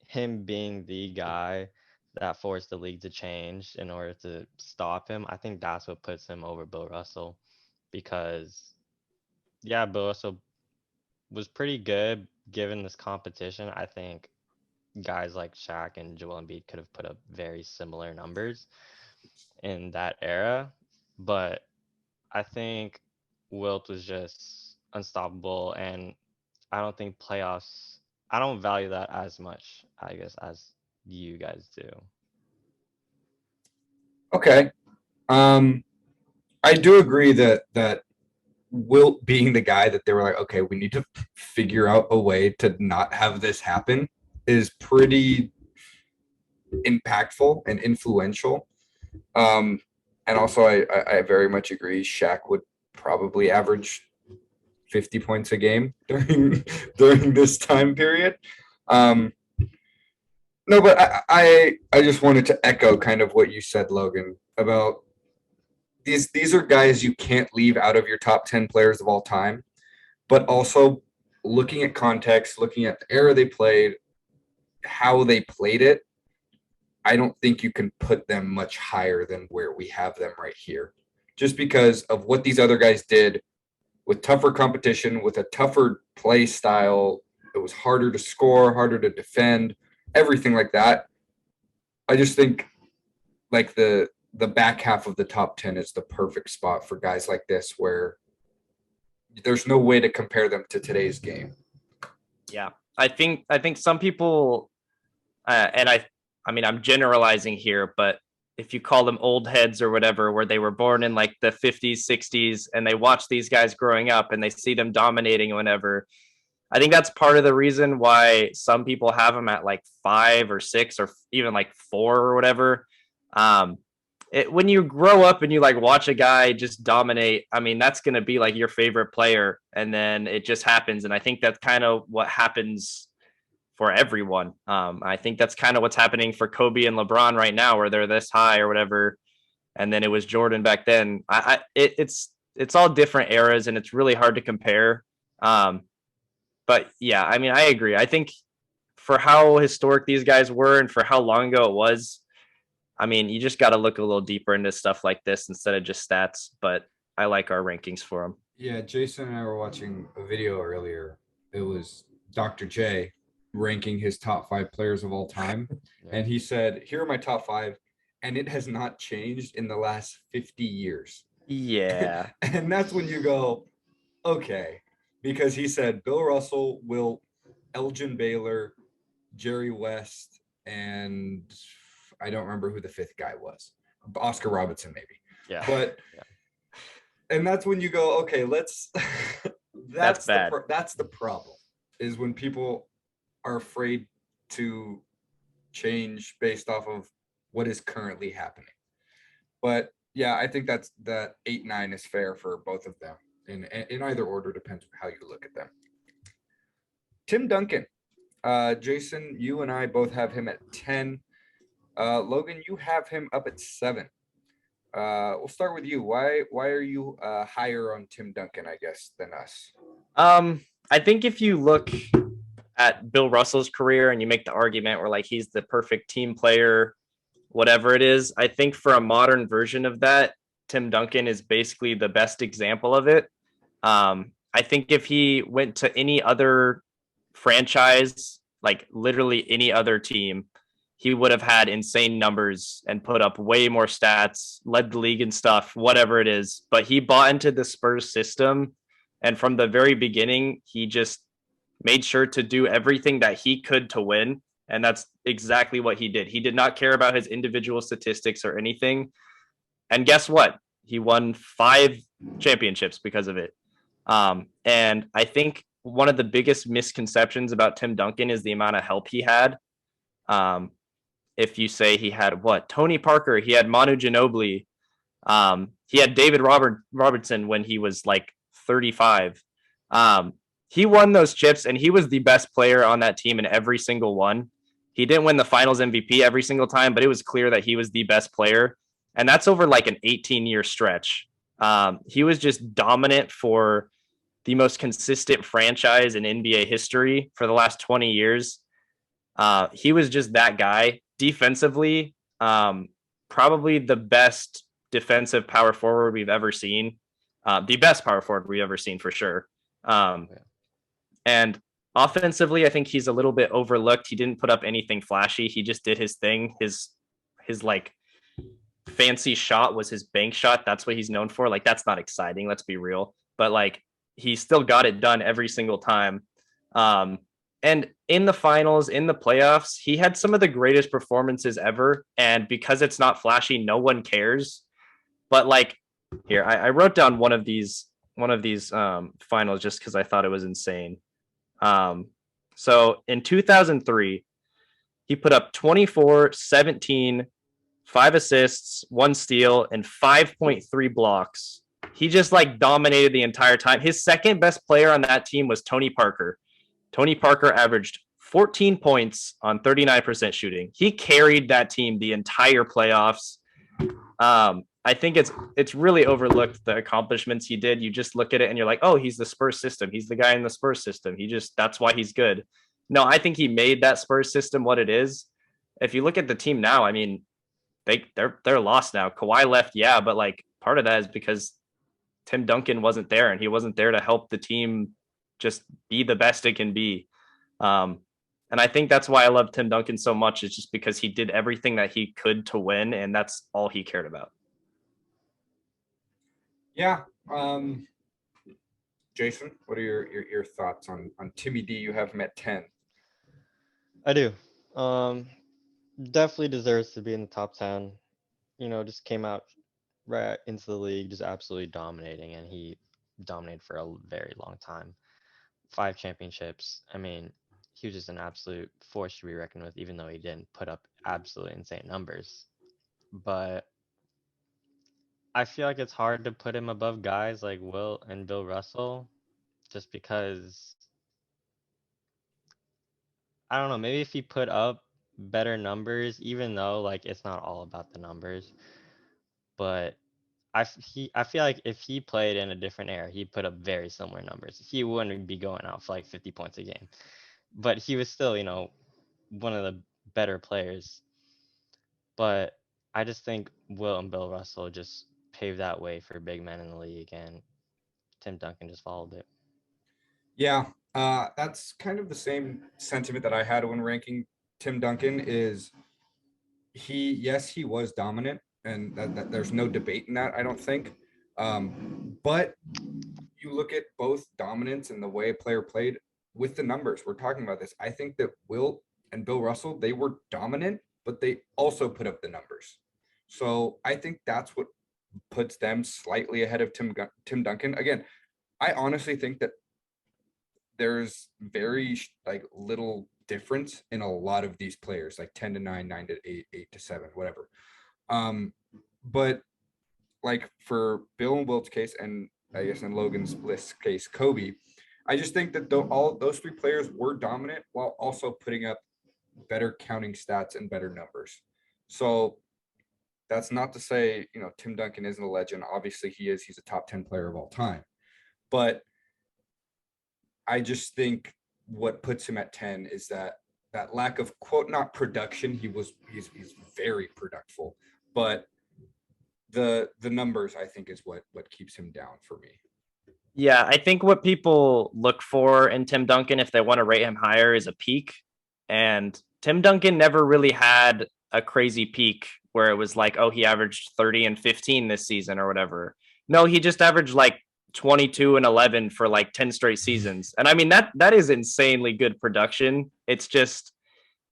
him being the guy that forced the league to change in order to stop him, I think that's what puts him over Bill Russell. Because, yeah, Bill Russell was pretty good given this competition. I think guys like Shaq and Joel Embiid could have put up very similar numbers in that era. But I think Wilt was just unstoppable, and I don't think playoffs. I don't value that as much, I guess, as you guys do. Okay. I do agree that Wilt being the guy that they were like, okay, we need to figure out a way to not have this happen is pretty impactful and influential. And also, I very much agree. Shaq would probably average 50 points a game during this time period. Um, no, but I just wanted to echo kind of what you said, Logan, about these are guys you can't leave out of your top 10 players of all time, but also looking at context, looking at the era they played, how they played it, I don't think you can put them much higher than where we have them right here. Just because of what these other guys did with tougher competition, with a tougher play style, it was harder to score, harder to defend, everything like that. I just think like the back half of the top 10 is the perfect spot for guys like this where there's no way to compare them to today's game. Yeah. I think some people and I mean I'm generalizing here, but if you call them old heads or whatever, where they were born in like the 50s, 60s, and they watch these guys growing up and they see them dominating or whatever, I think that's part of the reason why some people have them at like 5 or 6 or even like 4 or whatever. When you grow up and you like watch a guy just dominate, I mean, that's going to be like your favorite player. And then it just happens. And I think that's kind of what happens for everyone. I think that's kind of what's happening for Kobe and LeBron right now, where they're this high or whatever. And then it was Jordan back then. It's all different eras and it's really hard to compare. But yeah, I mean, I agree. I think for how historic these guys were and for how long ago it was, I mean, you just got to look a little deeper into stuff like this instead of just stats. But I like our rankings for them. Yeah, Jason and I were watching a video earlier. It was Dr. J ranking his top 5 players of all time. Yeah. And he said, here are my top 5. And it has not changed in the last 50 years. Yeah. And that's when you go, okay. Because he said Bill Russell, Wilt, Elgin Baylor, Jerry West, and I don't remember who the 5th guy was. Oscar Robertson, maybe. Yeah. But and that's when you go, okay, let's That's bad. That's the problem, is when people are afraid to change based off of what is currently happening. But yeah, I think that 8-9 is fair for both of them. In either order, depends how you look at them. Tim Duncan. Jason, you and I both have him at 10. Logan, you have him up at 7. We'll start with you. Why are you higher on Tim Duncan, I guess, than us? I think if you look at Bill Russell's career and you make the argument where like he's the perfect team player, whatever it is, I think for a modern version of that, Tim Duncan is basically the best example of it. I think if he went to any other franchise, like literally any other team, he would have had insane numbers and put up way more stats, led the league and stuff, whatever it is. But he bought into the Spurs system. And from the very beginning, he just made sure to do everything that he could to win. And that's exactly what he did. He did not care about his individual statistics or anything. And guess what? He won 5 championships because of it. And I think one of the biggest misconceptions about Tim Duncan is the amount of help he had. If you say he had Tony Parker, he had Manu Ginobili, he had David Robertson when he was like 35. He won those chips and he was the best player on that team in every single one. He didn't win the finals MVP every single time, but it was clear that he was the best player. And that's over like an 18-year stretch. He was just dominant for the most consistent franchise in NBA history for the last 20 years. He was just that guy. Defensively, probably the best defensive power forward we've ever seen. The best power forward we've ever seen for sure. And offensively, I think he's a little bit overlooked. He didn't put up anything flashy. He just did his thing. His like fancy shot was his bank shot. That's what he's known for. Like, that's not exciting. Let's be real. But like, he still got it done every single time. And in the finals, in the playoffs, he had some of the greatest performances ever. And because it's not flashy, no one cares. But like, here, I wrote down one of these finals just because I thought it was insane. So in 2003, he put up 24, 17, 5 assists, 1 steal, and 5.3 blocks. He just like dominated the entire time. His second best player on that team was Tony Parker. Tony Parker averaged 14 points on 39% shooting. He carried that team the entire playoffs. I think it's really overlooked the accomplishments he did. You just look at it and you're like, oh, he's the Spurs system. He's the guy in the Spurs system. That's why he's good. No, I think he made that Spurs system what it is. If you look at the team now, I mean, they're lost now. Kawhi left, yeah, but like part of that is because Tim Duncan wasn't there, and he wasn't there to help the team just be the best it can be. And I think that's why I love Tim Duncan so much, is just because he did everything that he could to win, and that's all he cared about. Yeah. Jason, what are your thoughts on Timmy D? You have him at 10. I do. Definitely deserves to be in the top 10. Just came out right into the league, just absolutely dominating, and he dominated for a very long time. 5 championships. I mean, he was just an absolute force to be reckoned with, even though he didn't put up absolutely insane numbers. But I feel like it's hard to put him above guys like Will and Bill Russell, just because, I don't know, maybe if he put up better numbers, even though like it's not all about the numbers, but I feel like if he played in a different era, he'd put up very similar numbers. He wouldn't be going out for like 50 points a game, but he was still, one of the better players. But I just think Will and Bill Russell just paved that way for big men in the league, and Tim Duncan just followed it. Yeah, that's kind of the same sentiment that I had when ranking Tim Duncan. Is he was dominant, and that there's no debate in that, I don't think. But you look at both dominance and the way a player played with the numbers. We're talking about this. I think that Will and Bill Russell, they were dominant, but they also put up the numbers. So I think that's what puts them slightly ahead of Tim Duncan. Again, I honestly think that there's very like little difference in a lot of these players, like 10 to 9, 9 to 8, 8 to 7, whatever. But like for Bill and Wilt's case, and I guess in Logan's list case, Kobe, I just think that all those 3 players were dominant while also putting up better counting stats and better numbers. So that's not to say, Tim Duncan isn't a legend. Obviously he is. He's a top 10 player of all time. But I just think what puts him at 10 is that lack of, quote, not production. He's very productful, but the numbers, I think, is what keeps him down for me. Yeah, I think what people look for in Tim Duncan, if they want to rate him higher, is a peak. And Tim Duncan never really had a crazy peak where it was like, oh, he averaged 30 and 15 this season or whatever. No, he just averaged like 22 and 11 for like 10 straight seasons. And I mean, that is insanely good production. It's just,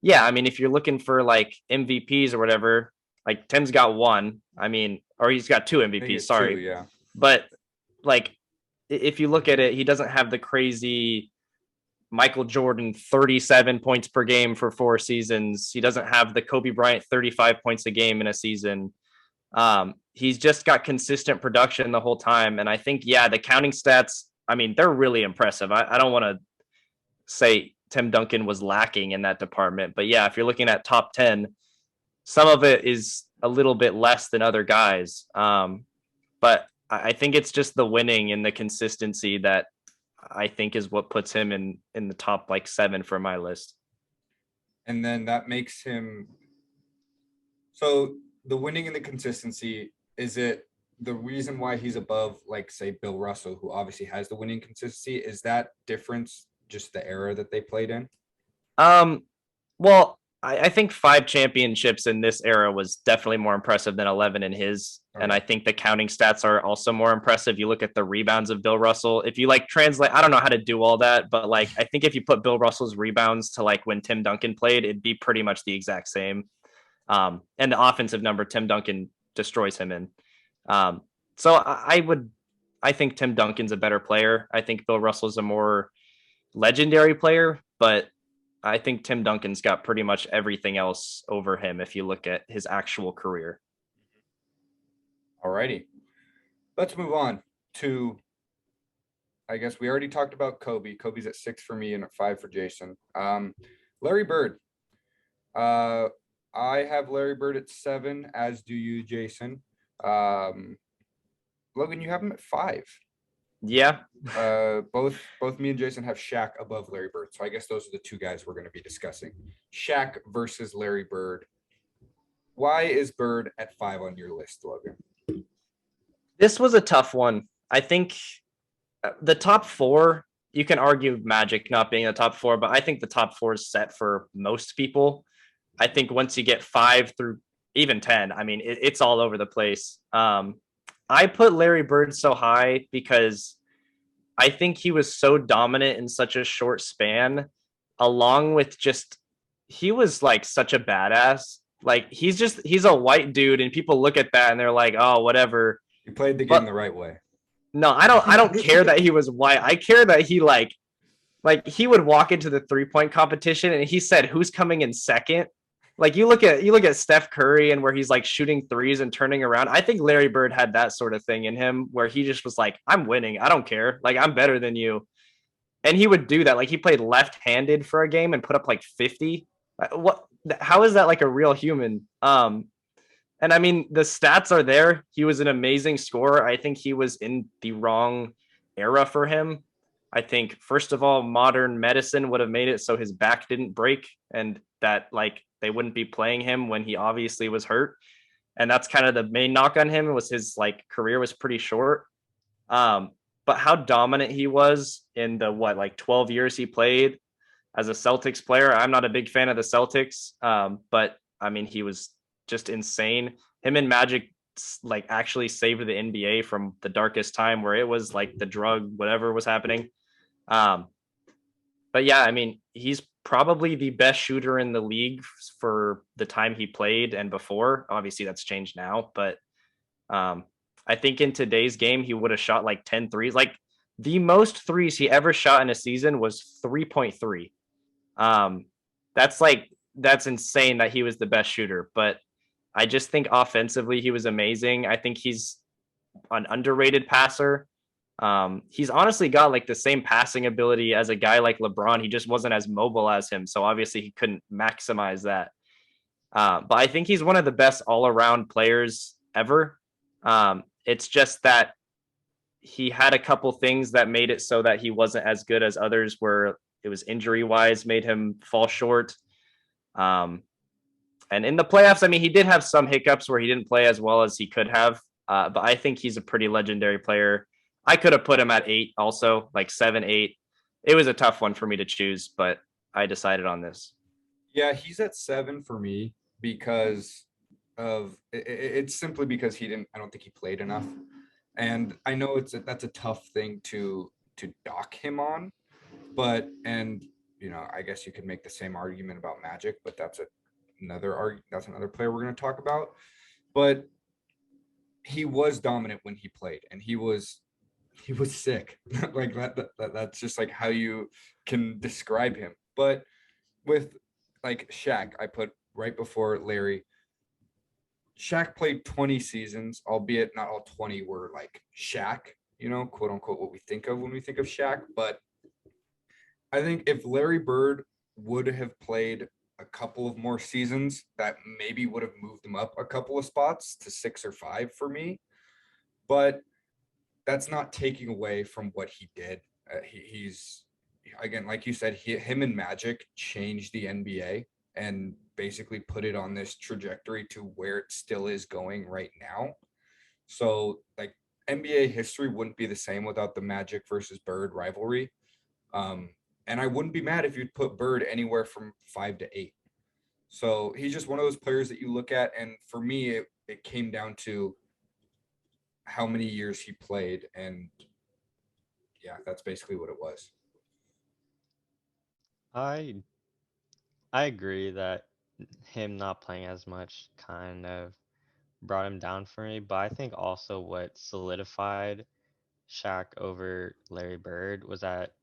yeah, I mean, if you're looking for like MVPs or whatever, like Tim's got 1. I mean, or he's got 2 MVPs, sorry. 2, yeah. But like, if you look at it, he doesn't have the crazy Michael Jordan 37 points per game for 4 seasons. He doesn't have the Kobe Bryant 35 points a game in a season. He's just got consistent production the whole time. And I think, yeah, the counting stats, I mean, they're really impressive. I don't want to say Tim Duncan was lacking in that department, but yeah, if you're looking at top 10, some of it is a little bit less than other guys. But I think it's just the winning and the consistency that I think is what puts him in the top like 7 for my list. And then that makes him, so the winning and the consistency, is it the reason why he's above, like, say, Bill Russell, who obviously has the winning consistency? Is that difference just the era that they played in? Well, I think 5 championships in this era was definitely more impressive than 11 in his. And I think the counting stats are also more impressive. You look at the rebounds of Bill Russell. If you like translate, I don't know how to do all that, but like I think if you put Bill Russell's rebounds to like when Tim Duncan played, it'd be pretty much the exact same. And the offensive number Tim Duncan destroys him in. So I think Tim Duncan's a better player. I think Bill Russell's a more legendary player, but I think Tim Duncan's got pretty much everything else over him if you look at his actual career. All righty. Let's move on to, I guess we already talked about Kobe. Kobe's at 6 for me and at 5 for Jason. Larry Bird. I have Larry Bird at 7, as do you, Jason. Logan, you have him at 5. Yeah. Both me and Jason have Shaq above Larry Bird. So I guess those are the two guys we're going to be discussing. Shaq versus Larry Bird. Why is Bird at 5 on your list, Logan? This was a tough one. I think the top 4, you can argue Magic not being the top 4, but I think the top 4 is set for most people. I think once you get 5 through even 10, I mean, it's all over the place. I put Larry Bird so high because I think he was so dominant in such a short span, along with just, he was like such a badass. Like he's a white dude and people look at that and they're like, oh, whatever. He played the game the right way. No, I don't care that he was white. I care that he like he would walk into the 3-point competition and he said, who's coming in second? Like you look at Steph Curry and where he's like shooting threes and turning around. I think Larry Bird had that sort of thing in him where he just was like, I'm winning. I don't care. Like I'm better than you. And he would do that. Like he played left-handed for a game and put up like 50. What? How is that like a real human? And I mean, the stats are there. He was an amazing scorer. I think he was in the wrong era for him. I think, first of all, modern medicine would have made it so his back didn't break and that like they wouldn't be playing him when he obviously was hurt. And that's kind of the main knock on him was his like career was pretty short. But how dominant he was in the 12 years he played as a Celtics player. I'm not a big fan of the Celtics, but I mean, he was just insane. Him and Magic like actually saved the NBA from the darkest time where it was like the drug, whatever was happening. But yeah, I mean, he's probably the best shooter in the league for the time he played and before. Obviously that's changed now, but I think in today's game, he would have shot like 10 threes. Like the most threes he ever shot in a season was 3.3. That's insane that he was the best shooter, but I just think offensively he was amazing. I think he's an underrated passer. He's honestly got like the same passing ability as a guy like LeBron. He just wasn't as mobile as him, so obviously he couldn't maximize that. But I think he's one of the best all-around players ever. It's just that he had a couple things that made it so that he wasn't as good as others, where it was injury-wise made him fall short. And in the playoffs, I mean, he did have some hiccups where he didn't play as well as he could have. But I think he's a pretty legendary player. I could have put him at 8 also, like 7, 8. It was a tough one for me to choose, but I decided on this. Yeah, he's at 7 for me because of it's simply because I don't think he played enough. And I know that's a tough thing to dock him on, but I guess you could make the same argument about Magic, but that's another player we're going to talk about. But he was dominant when he played, and he was sick. Like that's just like how you can describe him. But with like Shaq, I put right before Larry. Shaq played 20 seasons, albeit not all 20 were like Shaq, quote unquote, what we think of when we think of Shaq. But I think if Larry Bird would have played a couple of more seasons, that maybe would have moved him up a couple of spots to 6 or 5 for me. But that's not taking away from what he did. He's, again, like you said, him and Magic changed the NBA and basically put it on this trajectory to where it still is going right now. So like NBA history wouldn't be the same without the Magic versus Bird rivalry. And I wouldn't be mad if you'd put Bird anywhere from 5 to 8. So he's just one of those players that you look at, and for me, it came down to how many years he played, and yeah, that's basically what it was. I I agree that him not playing as much kind of brought him down for me, but I think also what solidified Shaq over Larry Bird was that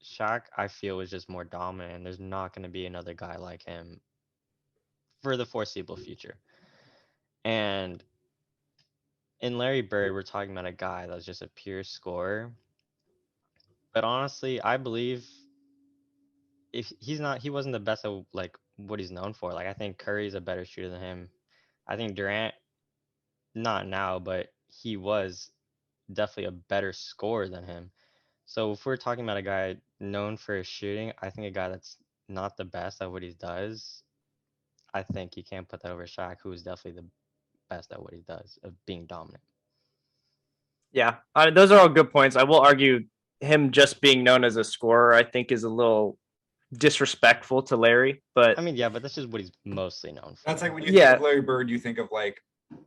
Shaq, I feel, was just more dominant, and there's not going to be another guy like him for the foreseeable future. And in Larry Bird, we're talking about a guy that's just a pure scorer. But honestly, I believe if he's not, he wasn't the best at like what he's known for. Like I think Curry's a better shooter than him. I think Durant, not now, but he was definitely a better scorer than him. So if we're talking about a guy known for his shooting, I think a guy that's not the best at what he does, I think you can't put that over Shaq, who is definitely the best at what he does of being dominant. Yeah, those are all good points. I will argue him just being known as a scorer, I think, is a little disrespectful to Larry. But I mean, yeah, but that's just what he's mostly known for. That's like when you think of Larry Bird, you think of like,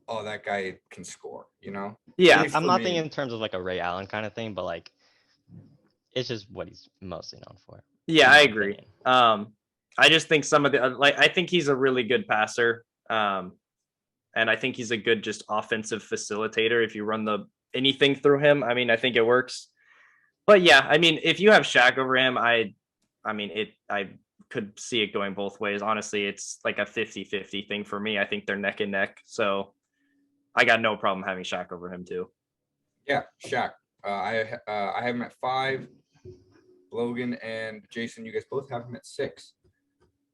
oh, that guy can score, you know? Yeah, At least I'm for not me. thinking in terms of like a Ray Allen kind of thing, but like it's just what he's mostly known for. Yeah, in I my agree. opinion. I just think some of the I think he's a really good passer. And I think he's a good just offensive facilitator. If you run anything through him, I mean, I think it works. But yeah, I mean, if you have Shaq over him, I could see it going both ways. Honestly, it's like a 50-50 thing for me. I think they're neck and neck. So I got no problem having Shaq over him too. Yeah, Shaq. I have him at 5. Logan and Jason, you guys both have him at 6.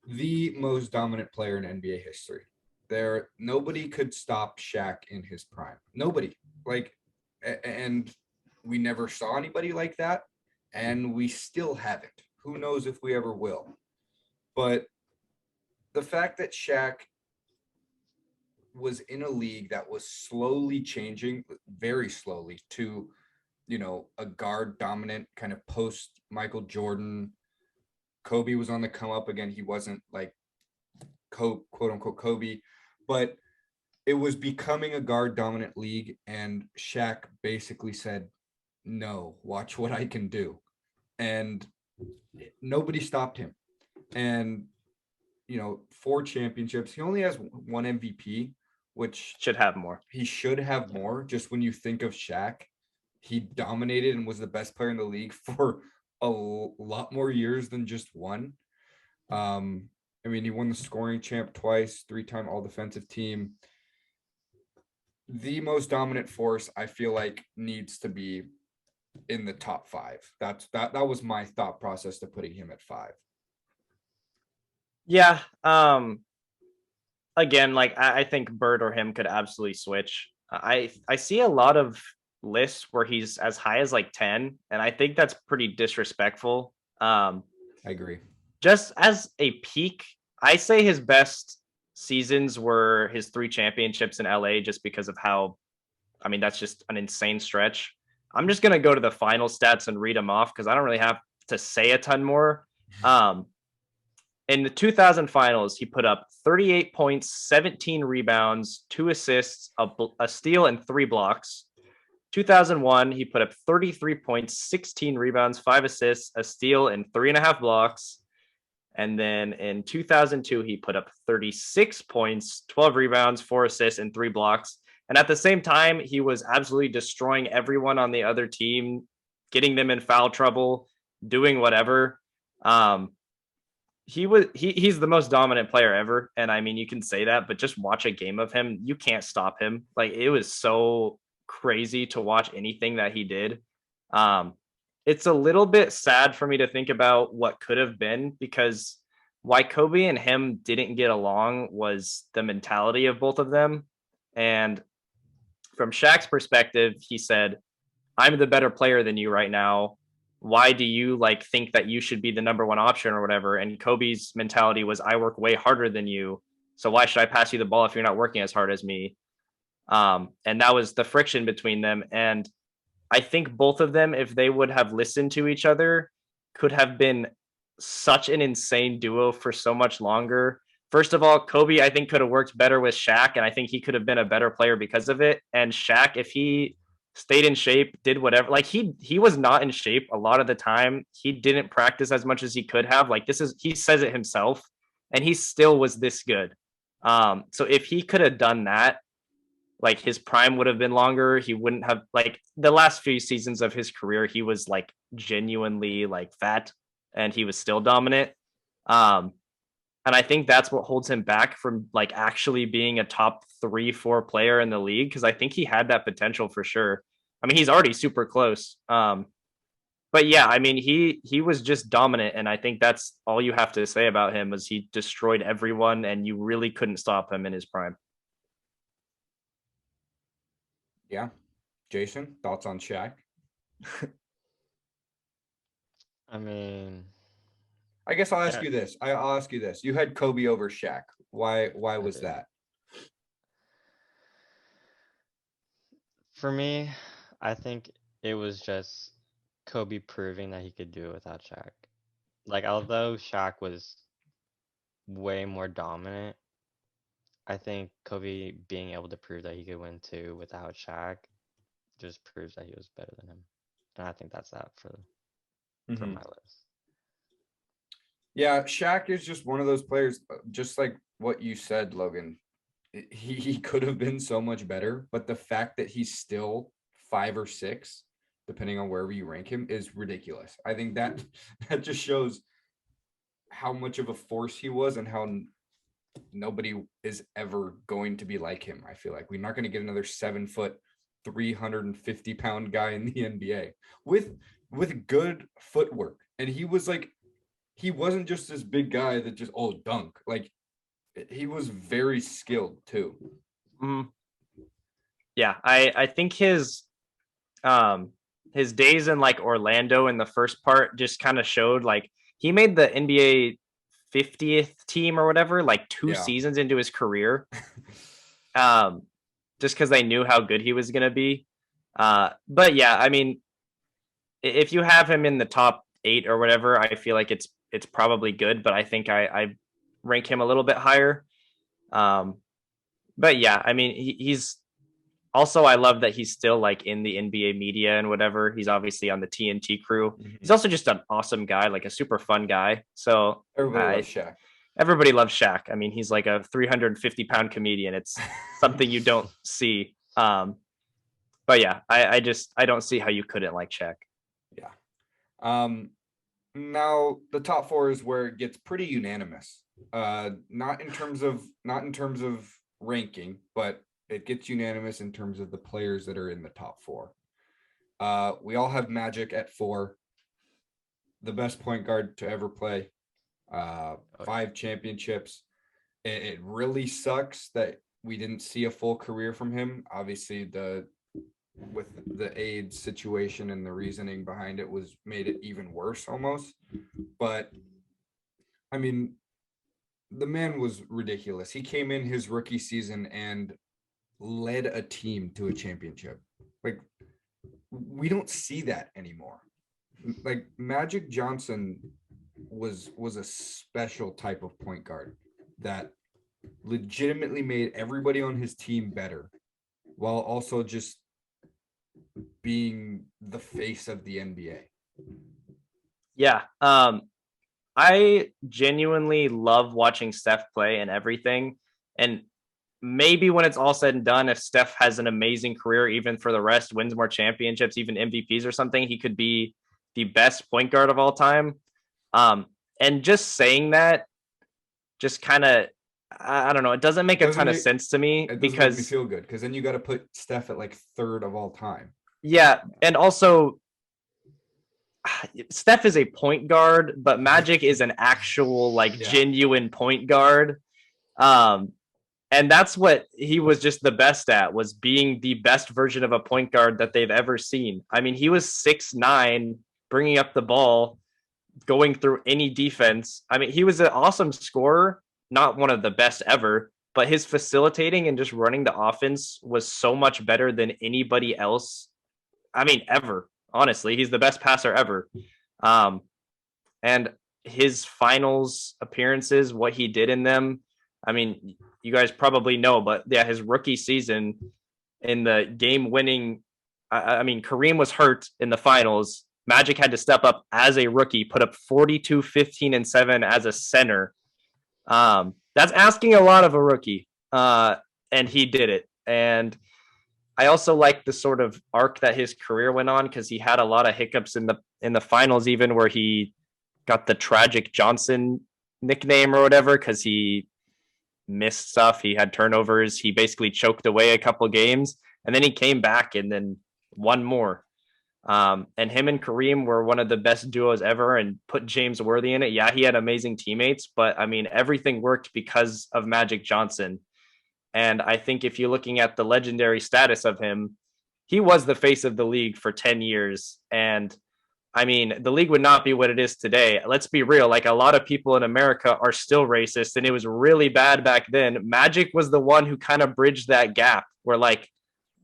The most dominant player in NBA history. Nobody could stop Shaq in his prime. Nobody. And we never saw anybody like that, and we still haven't. Who knows if we ever will? But the fact that Shaq was in a league that was slowly changing, very slowly, to, a guard dominant kind of post Michael Jordan. Kobe was on the come up again. He wasn't like quote unquote Kobe, but it was becoming a guard dominant league. And Shaq basically said, no, watch what I can do. And nobody stopped him. And, 4 championships. He only has 1 MVP, which should have more. He should have more. Just when you think of Shaq, he dominated and was the best player in the league for a lot more years than just one. He won the scoring champ twice, 3-time all defensive team. The most dominant force, I feel like, needs to be in the top 5. That was my thought process to putting him at 5. Yeah. Again, like I think Bird or him could absolutely switch. I see a lot of lists where he's as high as like 10, and I think that's pretty disrespectful. I agree. Just as a peak, I say his best seasons were his 3 championships in LA, just because of how, that's just an insane stretch. I'm just gonna go to the final stats and read them off because I don't really have to say a ton more. In the 2000 finals, he put up 38 points, 17 rebounds, 2 assists, a steal, and 3 blocks. 2001, he put up 33 points, 16 rebounds, 5 assists, a steal, and 3.5 blocks. And then in 2002, he put up 36 points, 12 rebounds, 4 assists, and 3 blocks. And at the same time, he was absolutely destroying everyone on the other team, getting them in foul trouble, doing whatever. He's the most dominant player ever. And you can say that, but just watch a game of him. You can't stop him. Like, it was so crazy to watch anything that he did. It's a little bit sad for me to think about what could have been, because why Kobe and him didn't get along was the mentality of both of them. And from Shaq's perspective, he said, I'm the better player than you right now. Why do you think that you should be the number 1 option or whatever? And Kobe's mentality was, I work way harder than you. So why should I pass you the ball if you're not working as hard as me? And that was the friction between them. And I think both of them, if they would have listened to each other, could have been such an insane duo for so much longer. First of all, Kobe, I think, could have worked better with Shaq, and I think he could have been a better player because of it. And Shaq, if he stayed in shape, did whatever, like he was not in shape a lot of the time. He didn't practice as much as he could have. Like this is he says it himself, and he still was this good. So if he could have done that, like his prime would have been longer. He wouldn't have like the last few seasons of his career, he was like genuinely like fat and he was still dominant. Um, and I think that's what holds him back from like actually being a top 3, 4 player in the league. Cause I think he had that potential for sure. I mean, he's already super close. But yeah, I mean, he was just dominant. And I think that's all you have to say about him is he destroyed everyone and you really couldn't stop him in his prime. Yeah. Jason, thoughts on Shaq? I mean, I guess I'll ask yeah, you this. I'll ask you this. You had Kobe over Shaq. Why I was did. that? For me, I think it was just Kobe proving that he could do it without Shaq. Like, although Shaq was way more dominant, I think Kobe being able to prove that he could win too without Shaq just proves that he was better than him. And I think that's that for Mhm. my list. Yeah, Shaq is just one of those players, just like what you said, Logan. He could have been so much better, but the fact that he's still 5 or 6, depending on wherever you rank him, is ridiculous. I think that that just shows how much of a force he was and how nobody is ever going to be like him. I feel like we're not going to get another 7 foot, 350-pound guy in the NBA with good footwork. And he was like, he wasn't just this big guy that just dunk. Like he was very skilled too. Mm, yeah, I think um his days in like Orlando in the first part just kind of showed like he made the NBA 50th team or whatever like two Yeah. seasons into his career. Um just because they knew how good he was gonna be. But yeah, I mean, if you have him in the top 8 or whatever, I feel like it's probably good, but I think I rank him a little bit higher. Um, but yeah, I mean, he's also I love that he's still like in the NBA media and whatever. He's obviously on the TNT crew. He's Mhm. also just an awesome guy, like a super fun guy. So Everybody loves I Shaq. everybody loves Shaq. I mean, he's like a 350-pound comedian. It's something you don't see. But yeah, I don't see how you couldn't like Shaq. Yeah. Um, Now the top 4 is where it gets pretty unanimous. Not in terms of ranking, but it gets unanimous in terms of the players that are in the top 4. We all have Magic at 4, the best point guard to ever play. Oh, 5 championships. It really sucks that we didn't see a full career from him. Obviously, with the AIDS situation and the reasoning behind it was made it even worse almost. But I mean, the man was ridiculous. He came in his rookie season and led a team to a championship. Like we don't see that anymore. Like Magic Johnson was a special type of point guard that legitimately made everybody on his team better while also just being the face of the NBA. Yeah. I genuinely love watching Steph play and everything. And maybe when it's all said and done, if Steph has an amazing career, even for the rest, wins more championships, even MVPs or something, he could be the best point guard of all time. Um, and just saying that just kind of, I don't know, it doesn't make a Doesn't ton of make sense to me it doesn't make me because, feel good because then you got to put Steph at like 3rd of all time. yeah. And also, Steph is a point guard, but Magic is an actual, like, Yeah. genuine point guard. Um, and that's what he was just the best at, was being the best version of a point guard that they've ever seen. I mean, he was 6'9", bringing up the ball, going through any defense. I mean, he was an awesome scorer, not one of the best ever, but his facilitating and just running the offense was so much better than anybody else. I mean, ever. Honestly, he's the best passer ever. Um, and his finals appearances, what he did in them, I mean, you guys probably know, but yeah, his rookie season in the game winning, I mean, Kareem was hurt in the finals. Magic had to step up as a rookie, put up 42, 15, and 7 as a center. That's asking a lot of a rookie. And he did it. And I also like the sort of arc that his career went on because he had a lot of hiccups in the finals, even where he got the tragic Johnson nickname or whatever because he missed stuff. He had turnovers. He basically choked away a couple games, and then he came back and then won more. And him and Kareem were one of the best duos ever, and put James Worthy in it. Yeah, he had amazing teammates, but I mean everything worked because of Magic Johnson. And I think if you're looking at the legendary status of him, he was the face of the league for 10 years. And I mean, the league would not be what it is today. Let's be real. Like a lot of people in America are still racist, and it was really bad back then. Magic was the one who kind of bridged that gap where like,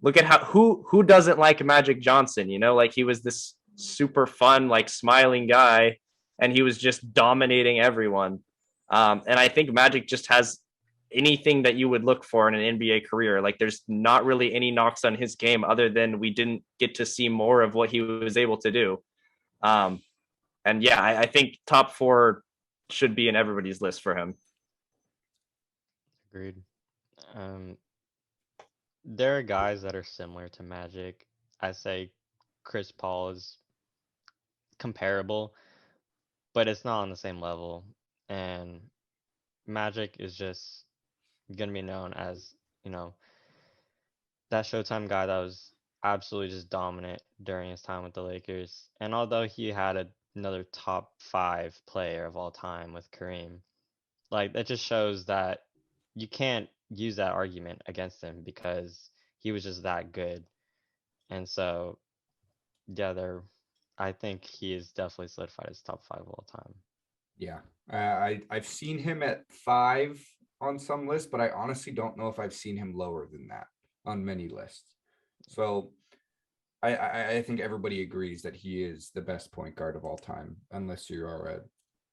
look at how who doesn't like Magic Johnson, you know, like he was this super fun, like smiling guy, and he was just dominating everyone. And I think Magic just has anything that you would look for in an NBA career. Like there's not really any knocks on his game other than we didn't get to see more of what he was able to do. Um, and yeah, I think top 4 should be in everybody's list for him. Agreed. There are guys that are similar to Magic. I say Chris Paul is comparable, but it's not on the same level. And Magic is just gonna be known as, that Showtime guy that was absolutely just dominant during his time with the Lakers. And although he had another top 5 player of all time with Kareem, like that just shows that you can't use that argument against him because he was just that good. And so, yeah, I think he is definitely solidified as top 5 of all time. Yeah, I've seen him at 5 on some lists, but I honestly don't know if I've seen him lower than that on many lists. So I think everybody agrees that he is the best point guard of all time, unless you are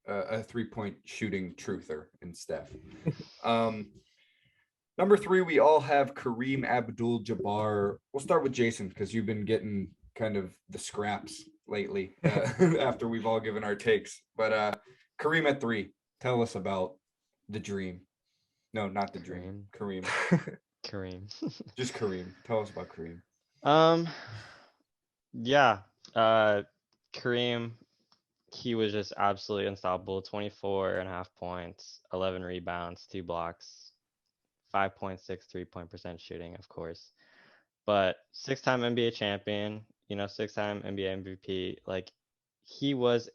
a 3-point shooting truther in Steph. Number 3, we all have Kareem Abdul-Jabbar. We'll start with Jason because you've been getting kind of the scraps lately after we've all given our takes. But Kareem at 3, tell us about the dream. No, not the dream. Kareem. Kareem. Just Kareem. Tell us about Kareem. Yeah. Kareem, he was just absolutely unstoppable. 24.5 points, 11 rebounds, 2 blocks, 5.6 3-point percent shooting, of course. But 6-time NBA champion, 6-time NBA MVP. Like, he was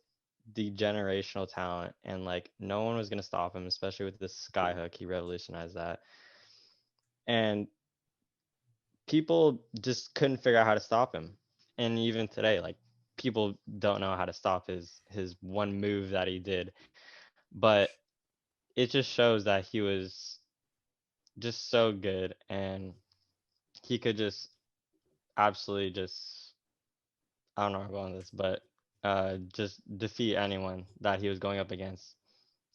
the generational talent, and like no one was gonna stop him, especially with this sky hook. He revolutionized that. And people just couldn't figure out how to stop him. And even today, like people don't know how to stop his one move that he did. But it just shows that he was just so good, and he could just absolutely just, I don't know about this, but just defeat anyone that he was going up against.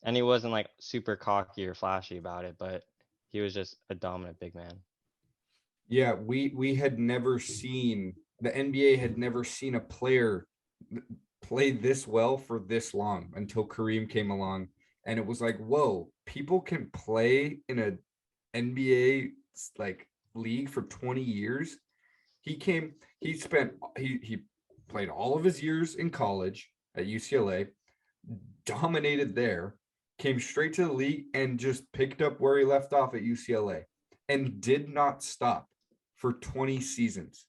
And he wasn't like super cocky or flashy about it, but he was just a dominant big man. Yeah, we had never seen, the NBA had never seen a player play this well for this long until Kareem came along. And it was like, whoa, people can play in a NBA like league for 20 years. He played all of his years in college at UCLA, dominated there, came straight to the league and just picked up where he left off at UCLA and did not stop for 20 seasons.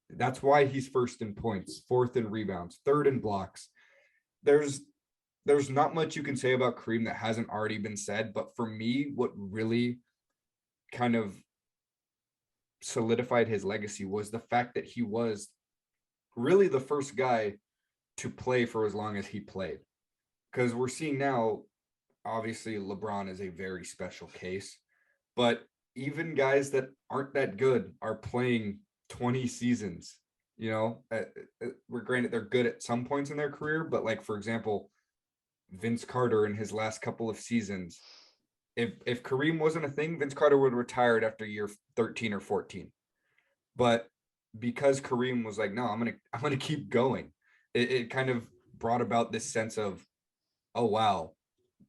That's why he's first in points, fourth in rebounds, third in blocks. There's not much you can say about Kareem that hasn't already been said, but for me, what really kind of solidified his legacy was the fact that he was really the first guy to play for as long as he played. Because we're seeing now, obviously, LeBron is a very special case, but even guys that aren't that good are playing 20 seasons. We're granted they're good at some points in their career, but like, for example, Vince Carter in his last couple of seasons if Kareem wasn't a thing, Vince Carter would have retired after year 13 or 14. But because Kareem was like, no, I'm gonna keep going, it kind of brought about this sense of, oh wow,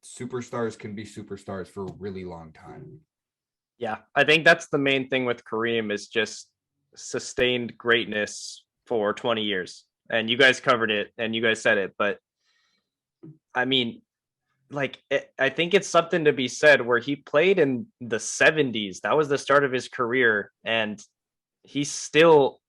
superstars can be superstars for a really long time. Yeah, I think that's the main thing with Kareem is just sustained greatness for 20 years. And you guys covered it and you guys said it, but I mean, I think it's something to be said where he played in the 70s. That was the start of his career, and he still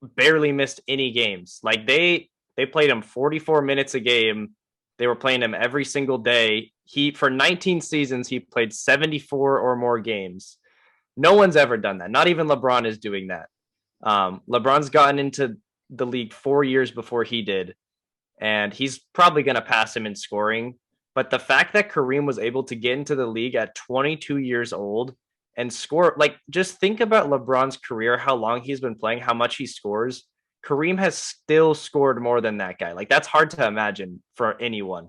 barely missed any games. Like they played him 44 minutes a game. They were playing him every single day. He for 19 seasons he played 74 or more games. No one's ever done that. Not even LeBron is doing that. LeBron's gotten into the league 4 years before he did, and he's probably going to pass him in scoring. But the fact that Kareem was able to get into the league at 22 years old and score, like, just think about LeBron's career, how long he's been playing, how much he scores. Kareem has still scored more than that guy. Like, that's hard to imagine for anyone.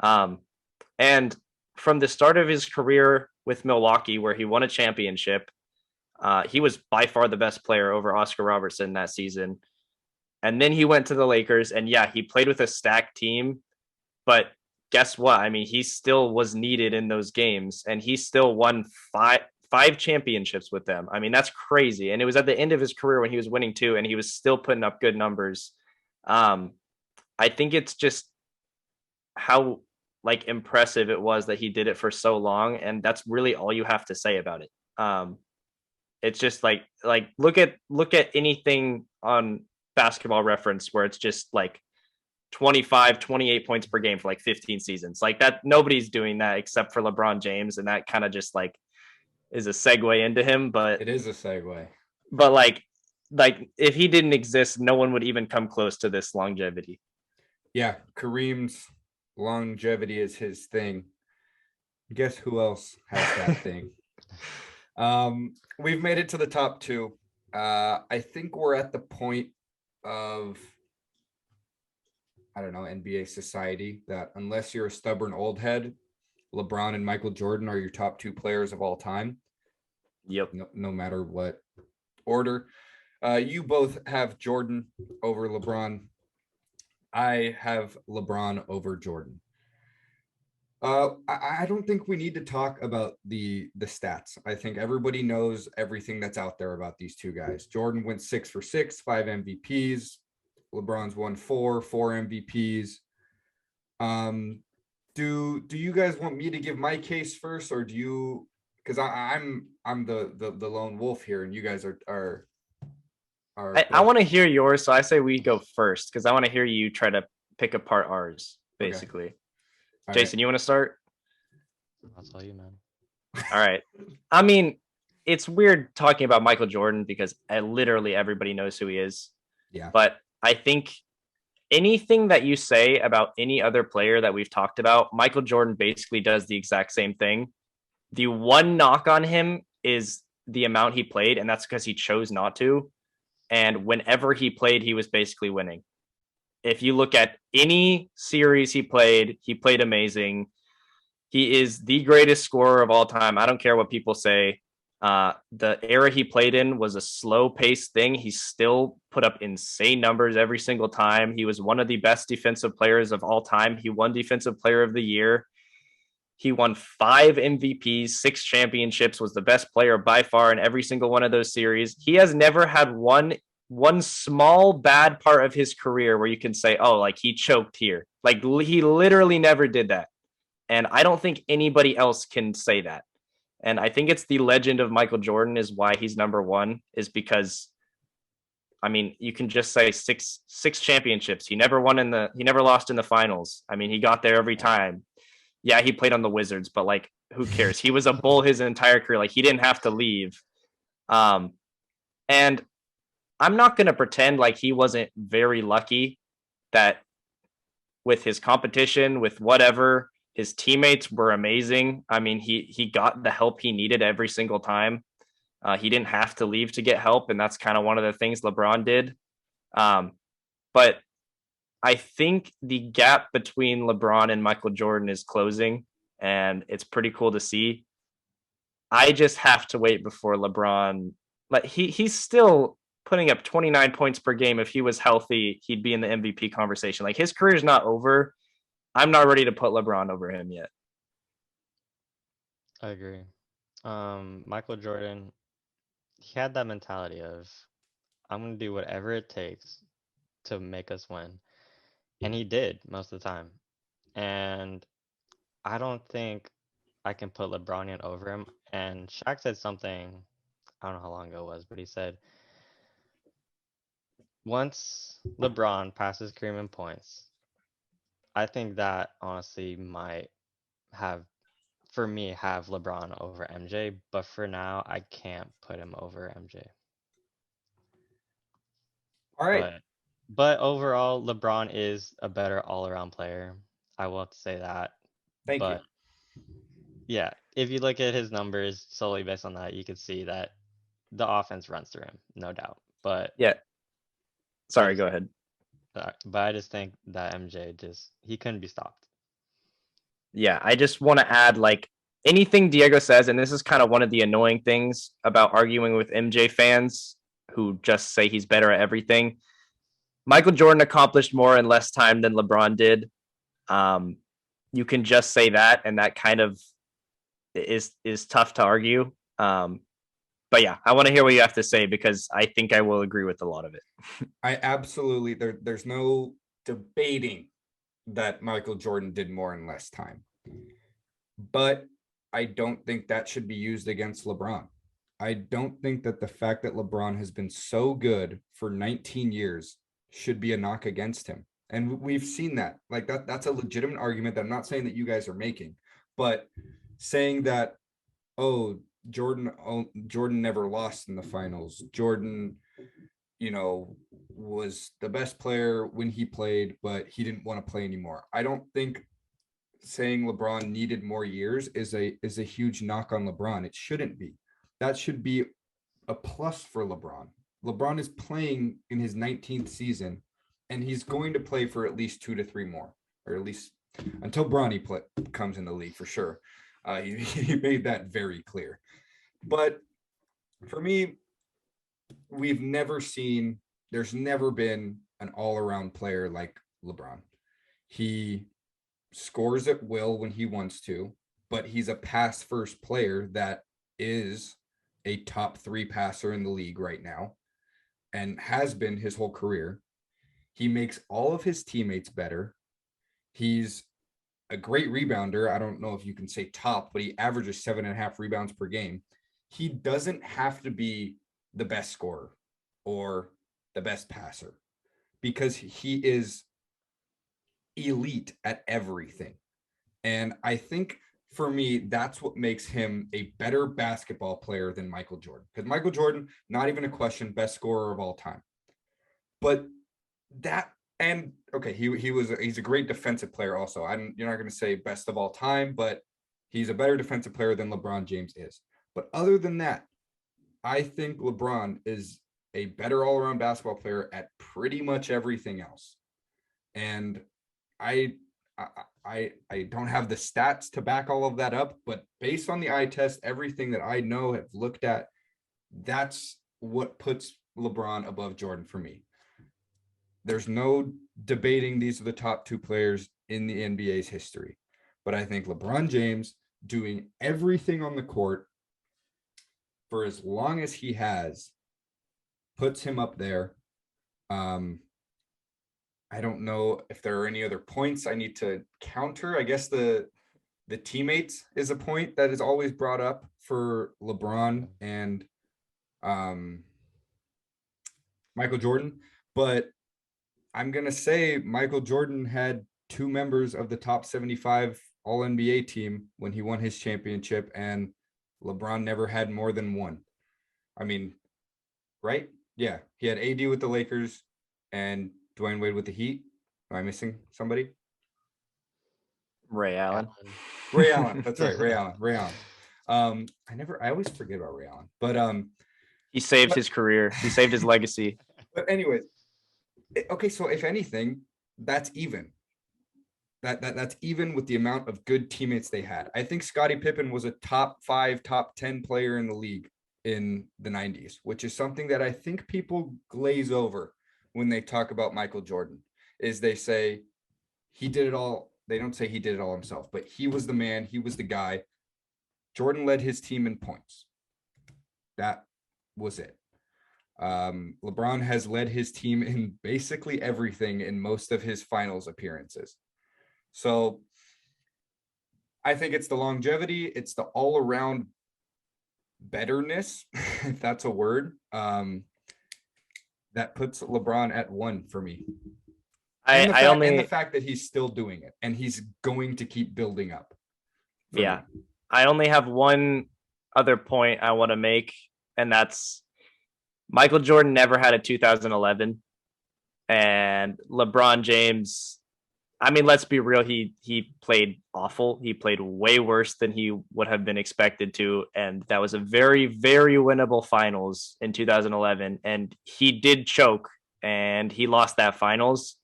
And from the start of his career with Milwaukee, where he won a championship, he was by far the best player over Oscar Robertson that season. And then he went to the Lakers, and yeah, he played with a stacked team, but guess what? I mean, he still was needed in those games, and he still won five championships with them. I mean, that's crazy. And it was at the end of his career when he was winning too, and he was still putting up good numbers. I think it's just how like impressive it was that he did it for so long, and that's really all you have to say about it. It's just like look at anything on Basketball Reference where it's just like 25, 28 points per game for like 15 seasons. Like that, nobody's doing that except for LeBron James, and that kind of just like is a segue into him. But it is a segue. But like if he didn't exist, no one would even come close to this longevity. Yeah, Kareem's longevity is his thing. Guess who else has that thing? We've made it to the top two. I think we're at the point of, I don't know, NBA society that unless you're a stubborn old head, LeBron and Michael Jordan are your top two players of all time. Yep. No matter what order. You both have Jordan over LeBron. I have LeBron over Jordan. I don't think we need to talk about the stats. I think everybody knows everything that's out there about these two guys. Jordan went 6 for 6, 5 MVPs. LeBron's won 4 MVPs. Do you guys want me to give my case first, or do you? Because I'm the lone wolf here, and you guys are. I want to hear yours, so I say we go first because I want to hear you try to pick apart ours, basically. Okay. Jason, right. You want to start? I'll tell you, man. All right. I mean, it's weird talking about Michael Jordan because literally everybody knows who he is. Yeah. But I think anything that you say about any other player that we've talked about, Michael Jordan basically does the exact same thing. The one knock on him is the amount he played, and that's because he chose not to. And whenever he played, he was basically winning. If you look at any series he played amazing. He is the greatest scorer of all time. I don't care what people say. The era he played in was a slow-paced thing. He still put up insane numbers every single time. He was one of the best defensive players of all time. He won Defensive Player of the Year. He won 5 MVPs, 6 championships, was the best player by far in every single one of those series. He has never had one small bad part of his career where you can say, oh, like he choked here. Like he literally never did that. And I don't think anybody else can say that. And I think it's the legend of Michael Jordan is why he's number one, is because, I mean, you can just say six championships. He never lost in the finals. I mean, he got there every time. Yeah, he played on the Wizards, but like, who cares? He was a Bull his entire career. Like, he didn't have to leave. And I'm not going to pretend like he wasn't very lucky that with his competition, with whatever, his teammates were amazing. I mean, he got the help he needed every single time. He didn't have to leave to get help, and that's kind of one of the things LeBron did. But I think the gap between LeBron and Michael Jordan is closing. and it's pretty cool to see. I just have to wait before LeBron. Like he's still putting up 29 points per game. If he was healthy, he'd be in the MVP conversation. Like his career's not over. I'm not ready to put LeBron over him yet. I agree. Michael Jordan, he had that mentality of, I'm gonna do whatever it takes to make us win. And he did most of the time. And I don't think I can put LeBron in over him. And Shaq said something, I don't know how long ago it was, but he said, once LeBron passes Kareem in points, I think that honestly might have, for me, have LeBron over MJ. But for now, I can't put him over MJ. All right. But overall, LeBron is a better all-around player. I will have to say that. Thank you. But yeah, if you look at his numbers solely based on that, you could see that the offense runs through him, no doubt. But Yeah. Sorry, go ahead. but I just think that MJ he couldn't be stopped. Yeah, I just want to add like anything Diego says, and this is kind of one of the annoying things about arguing with MJ fans who just say he's better at everything. Michael Jordan accomplished more in less time than LeBron did. You can just say that, and that kind of is tough to argue. But yeah, I want to hear what you have to say because I think I will agree with a lot of it. I absolutely there's no debating that Michael Jordan did more in less time. But I don't think that should be used against LeBron. I don't think that the fact that LeBron has been so good for 19 years should be a knock against him. And we've seen that. Like that's a legitimate argument that I'm not saying that you guys are making, but saying that, oh, Jordan never lost in the finals. Jordan, was the best player when he played, but he didn't want to play anymore. I don't think saying LeBron needed more years is a huge knock on LeBron. It shouldn't be. That should be a plus for LeBron. LeBron is playing in his 19th season, and he's going to play for at least 2 to 3 more, or at least until Bronny comes in the league for sure. He made that very clear. But for me, there's never been an all-around player like LeBron. He scores at will when he wants to, but he's a pass first player that is a top 3 passer in the league right now and has been his whole career. He makes all of his teammates better. He's a great rebounder. I don't know if you can say top, but he averages 7.5 rebounds per game. He doesn't have to be the best scorer or the best passer because he is elite at everything. And I think for me, that's what makes him a better basketball player than Michael Jordan. Because Michael Jordan, not even a question, best scorer of all time. But that, and okay, he's a great defensive player also. You're not going to say best of all time, but he's a better defensive player than LeBron James is. But other than that, I think LeBron is a better all-around basketball player at pretty much everything else. And I don't have the stats to back all of that up, but based on the eye test, everything that I know, have looked at, that's what puts LeBron above Jordan for me. There's no debating these are the top 2 players in the NBA's history. But I think LeBron James doing everything on the court for as long as he has puts him up there. I don't know if there are any other points I need to counter. I guess the teammates is a point that is always brought up for LeBron and Michael Jordan. But I'm going to say Michael Jordan had 2 members of the top 75 All NBA team when he won his championship, and LeBron never had more than 1. I mean, right? Yeah. He had AD with the Lakers and Dwayne Wade with the Heat. Am I missing somebody? Ray Allen. Ray Allen. That's right. Ray Allen. I always forget about Ray Allen, but he saved his career. He saved his legacy. But anyways, okay. So if anything, that's even. That's even with the amount of good teammates they had. I think Scottie Pippen was a top 5, top 10 player in the league in the 90s, which is something that I think people glaze over when they talk about Michael Jordan, is they say he did it all. They don't say he did it all himself, but he was the man, he was the guy. Jordan led his team in points. That was it. LeBron has led his team in basically everything in most of his finals appearances. So I think it's the longevity, it's the all around betterness, if that's a word, that puts LeBron at 1 for me. And the fact that he's still doing it and he's going to keep building up. Yeah. Me. I only have one other point I want to make, and that's Michael Jordan never had a 2011, and LeBron James, I mean, let's be real, he played awful. He played way worse than he would have been expected to, and that was a very, very winnable finals in 2011, and he did choke, and he lost that finals.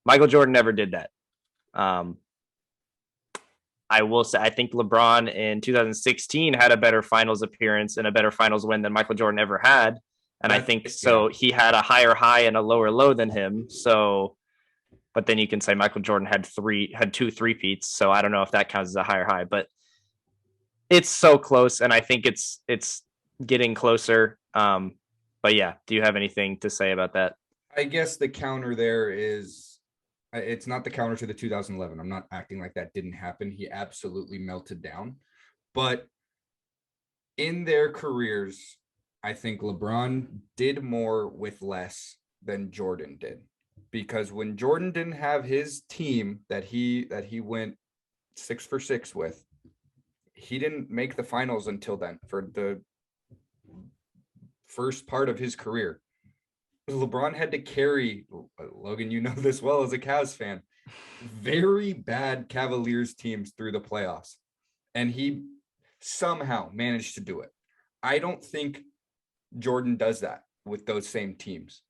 Michael Jordan never did that. I will say, I think LeBron in 2016 had a better finals appearance and a better finals win than Michael Jordan ever had. And I think so. He had a higher high and a lower low than him. So, but then you can say Michael Jordan had 2 3-peats. So I don't know if that counts as a higher high, but it's so close. And I think it's getting closer. But yeah, do you have anything to say about that? I guess the counter there is, it's not the counter to the 2011. I'm not acting like that didn't happen. He absolutely melted down. But in their careers, I think LeBron did more with less than Jordan did. Because when Jordan didn't have his team that he went 6 for 6 with, he didn't make the finals until then for the first part of his career. LeBron had to carry, Logan, you know this well as a Cavs fan, very bad Cavaliers teams through the playoffs. And he somehow managed to do it. I don't think Jordan does that with those same teams.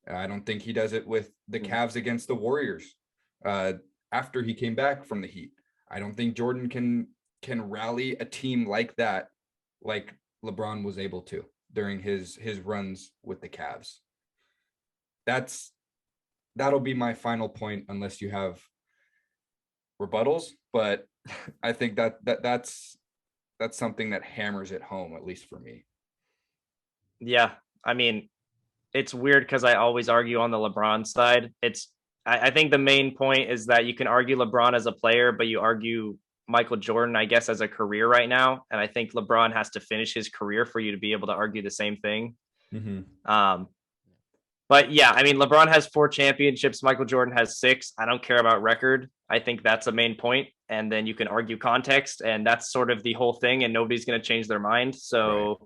I don't think he does it with the Cavs against the Warriors after he came back from the Heat. I don't think Jordan can rally a team like that, like LeBron was able to during his runs with the Cavs. That'll be my final point, unless you have rebuttals. But I think that's something that hammers it home, at least for me. Yeah, I mean, it's weird because I always argue on the LeBron side. I think the main point is that you can argue LeBron as a player, but you argue Michael Jordan, I guess, as a career right now. And I think LeBron has to finish his career for you to be able to argue the same thing. Mm-hmm. But yeah, I mean, LeBron has 4 championships. Michael Jordan has 6. I don't care about record. I think that's a main point. And then you can argue context, and that's sort of the whole thing, and nobody's going to change their mind. So right.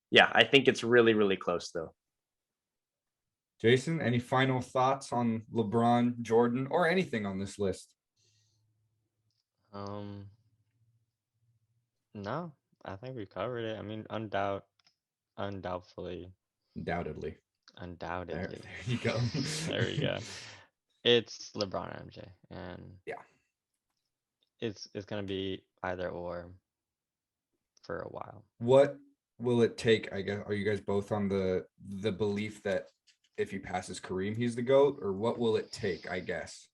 Yeah, I think it's really, really close though. Jason, any final thoughts on LeBron, Jordan, or anything on this list? No, I think we covered it. I mean, undoubtedly. There you go. There we go. It's LeBron MJ, and yeah, it's gonna be either or for a while. What will it take? I guess, are you guys both on the belief that if he passes Kareem, he's the GOAT, or what will it take? I guess.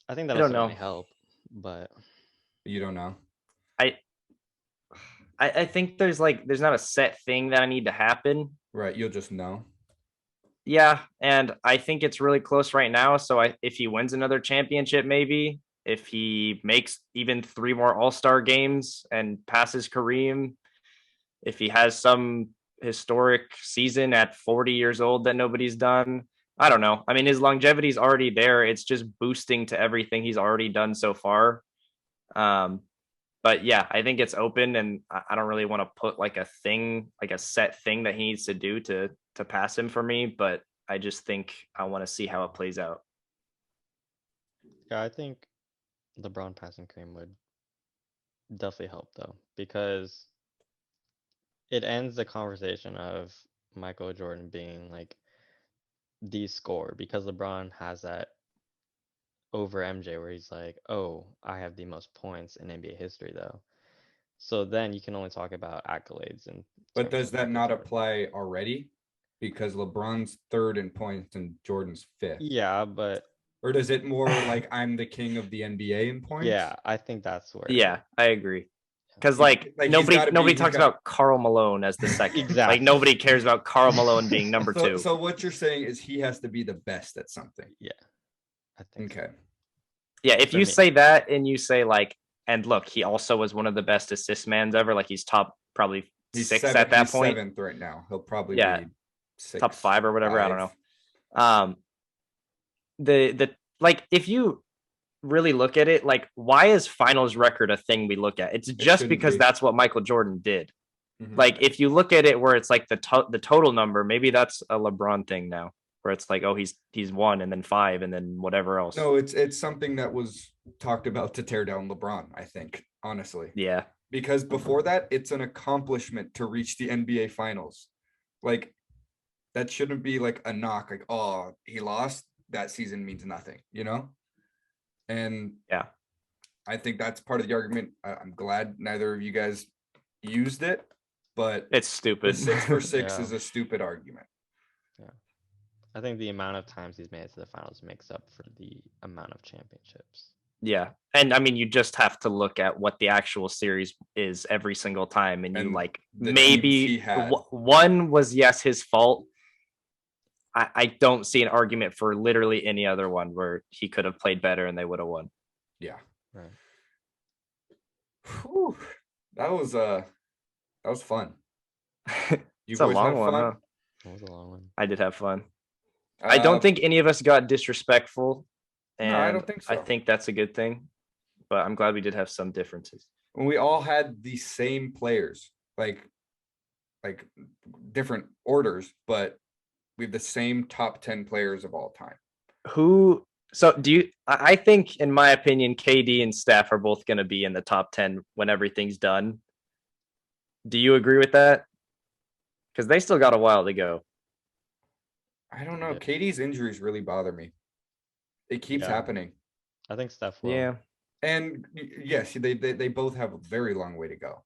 I think that'll certainly help, but you don't know. I think there's not a set thing that I need to happen. Right, you'll just know. Yeah, and I think it's really close right now. So if he wins another championship, maybe if he makes even 3 more All-Star games and passes Kareem, if he has some historic season at 40 years old that nobody's done, I don't know. I mean, his longevity is already there. It's just boosting to everything he's already done so far. But yeah, I think it's open, and I don't really want to put like a set thing that he needs to do to pass him for me. But I just think I want to see how it plays out. Yeah, I think LeBron passing Kareem would definitely help though, because it ends the conversation of Michael Jordan being like the scorer, because LeBron has that over MJ, where he's like, oh, I have the most points in NBA history, though. So then you can only talk about accolades in But terms does of that Michael not Jordan. apply already? Because LeBron's third in points and Jordan's fifth. Yeah, but Or does it more like I'm the king of the NBA in points? yeah, I think that's where. Yeah, I agree. Because like nobody talks about Karl Malone as the second. Exactly. Like nobody cares about Karl Malone being number two. So what you're saying is he has to be the best at something. Yeah, I think. Okay. So. Yeah, if For you me. say that and you say like, and look, he also was one of the best assist mans ever. Like he's top probably He's six seven, at that he's point. seventh right now. He'll probably Yeah. be six, Top five or whatever. I don't five. know. The like if you really look at it, like why is finals record a thing we look at? It's just shouldn't because be. that's what Michael Jordan did. Mhm. Like if you look at it where it's like the total number, maybe that's a LeBron thing now, where it's like, oh, he's one and then five and then whatever else. No, it's something that was talked about to tear down LeBron, I think, honestly. Yeah. Because before that, it's an accomplishment to reach the NBA finals. Like that shouldn't be like a knock, like, oh, he lost. That season means nothing, you know? And yeah, I think that's part of the argument. I'm glad neither of you guys used it, but it's stupid. the 6 for 6 Yeah. is a stupid argument. Yeah. I think the amount of times he's made it to the finals makes up for the amount of championships. Yeah. And I mean, you just have to look at what the actual series is every single time. And you like, maybe one was, yes, his fault. I don't see an argument for literally any other one where he could have played better and they would have won. Yeah. Right. Whew. That was fun. You it's a boys long have one, fun? huh? That was a long one. I did have fun. I don't think any of us got disrespectful. And no, I don't think so. I think that's a good thing. But I'm glad we did have some differences. When we all had the same players, like different orders, but we have the same top 10 players of all time. I think, in my opinion, KD and Steph are both going to be in the top 10 when everything's done. Do you agree with that? Because they still got a while to go. I don't know. KD's injuries really bother me. It keeps happening. I think Steph will. Yeah. And yes, they both have a very long way to go.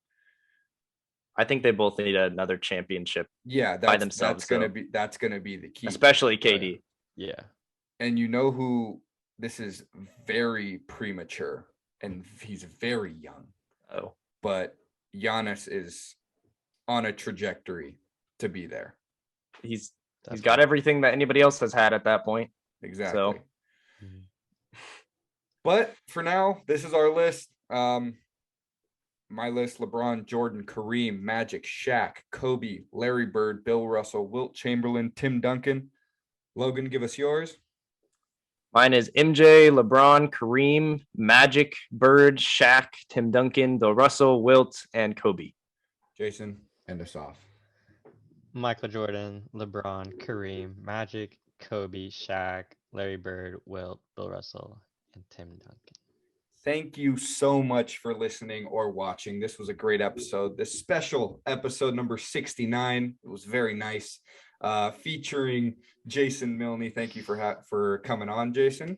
I think they both need another championship. Yeah, by themselves. That's gonna be the key. Especially KD. Yeah. And you know who this is very premature and he's very young. Oh. But Giannis is on a trajectory to be there. He's got everything that anybody else has had at that point. Exactly. So. But for now, this is our list. My list: LeBron, Jordan, Kareem, Magic, Shaq, Kobe, Larry Bird, Bill Russell, Wilt Chamberlain, Tim Duncan. Logan, give us yours. Mine is MJ, LeBron, Kareem, Magic, Bird, Shaq, Tim Duncan, Bill Russell, Wilt, and Kobe. Jason, end us off. Michael Jordan, LeBron, Kareem, Magic, Kobe, Shaq, Larry Bird, Wilt, Bill Russell, and Tim Duncan. Thank you so much for listening or watching. This was a great episode. This special episode number 69. It was very nice. Featuring Jason Milne. Thank you for coming on, Jason.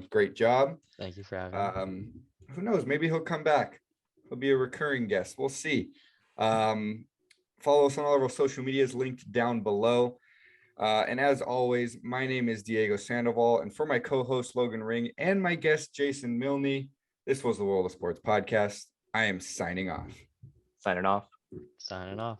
Great job. Thank you for having me. Who knows? Maybe he'll come back. He'll be a recurring guest. We'll see. Follow us on all of our social medias linked down below. And as always, my name is Diego Sandoval, and for my co-host Logan Ring and my guest Jason Milne, this was the World of Sports Podcast. I am signing off. Signing off. Signing off.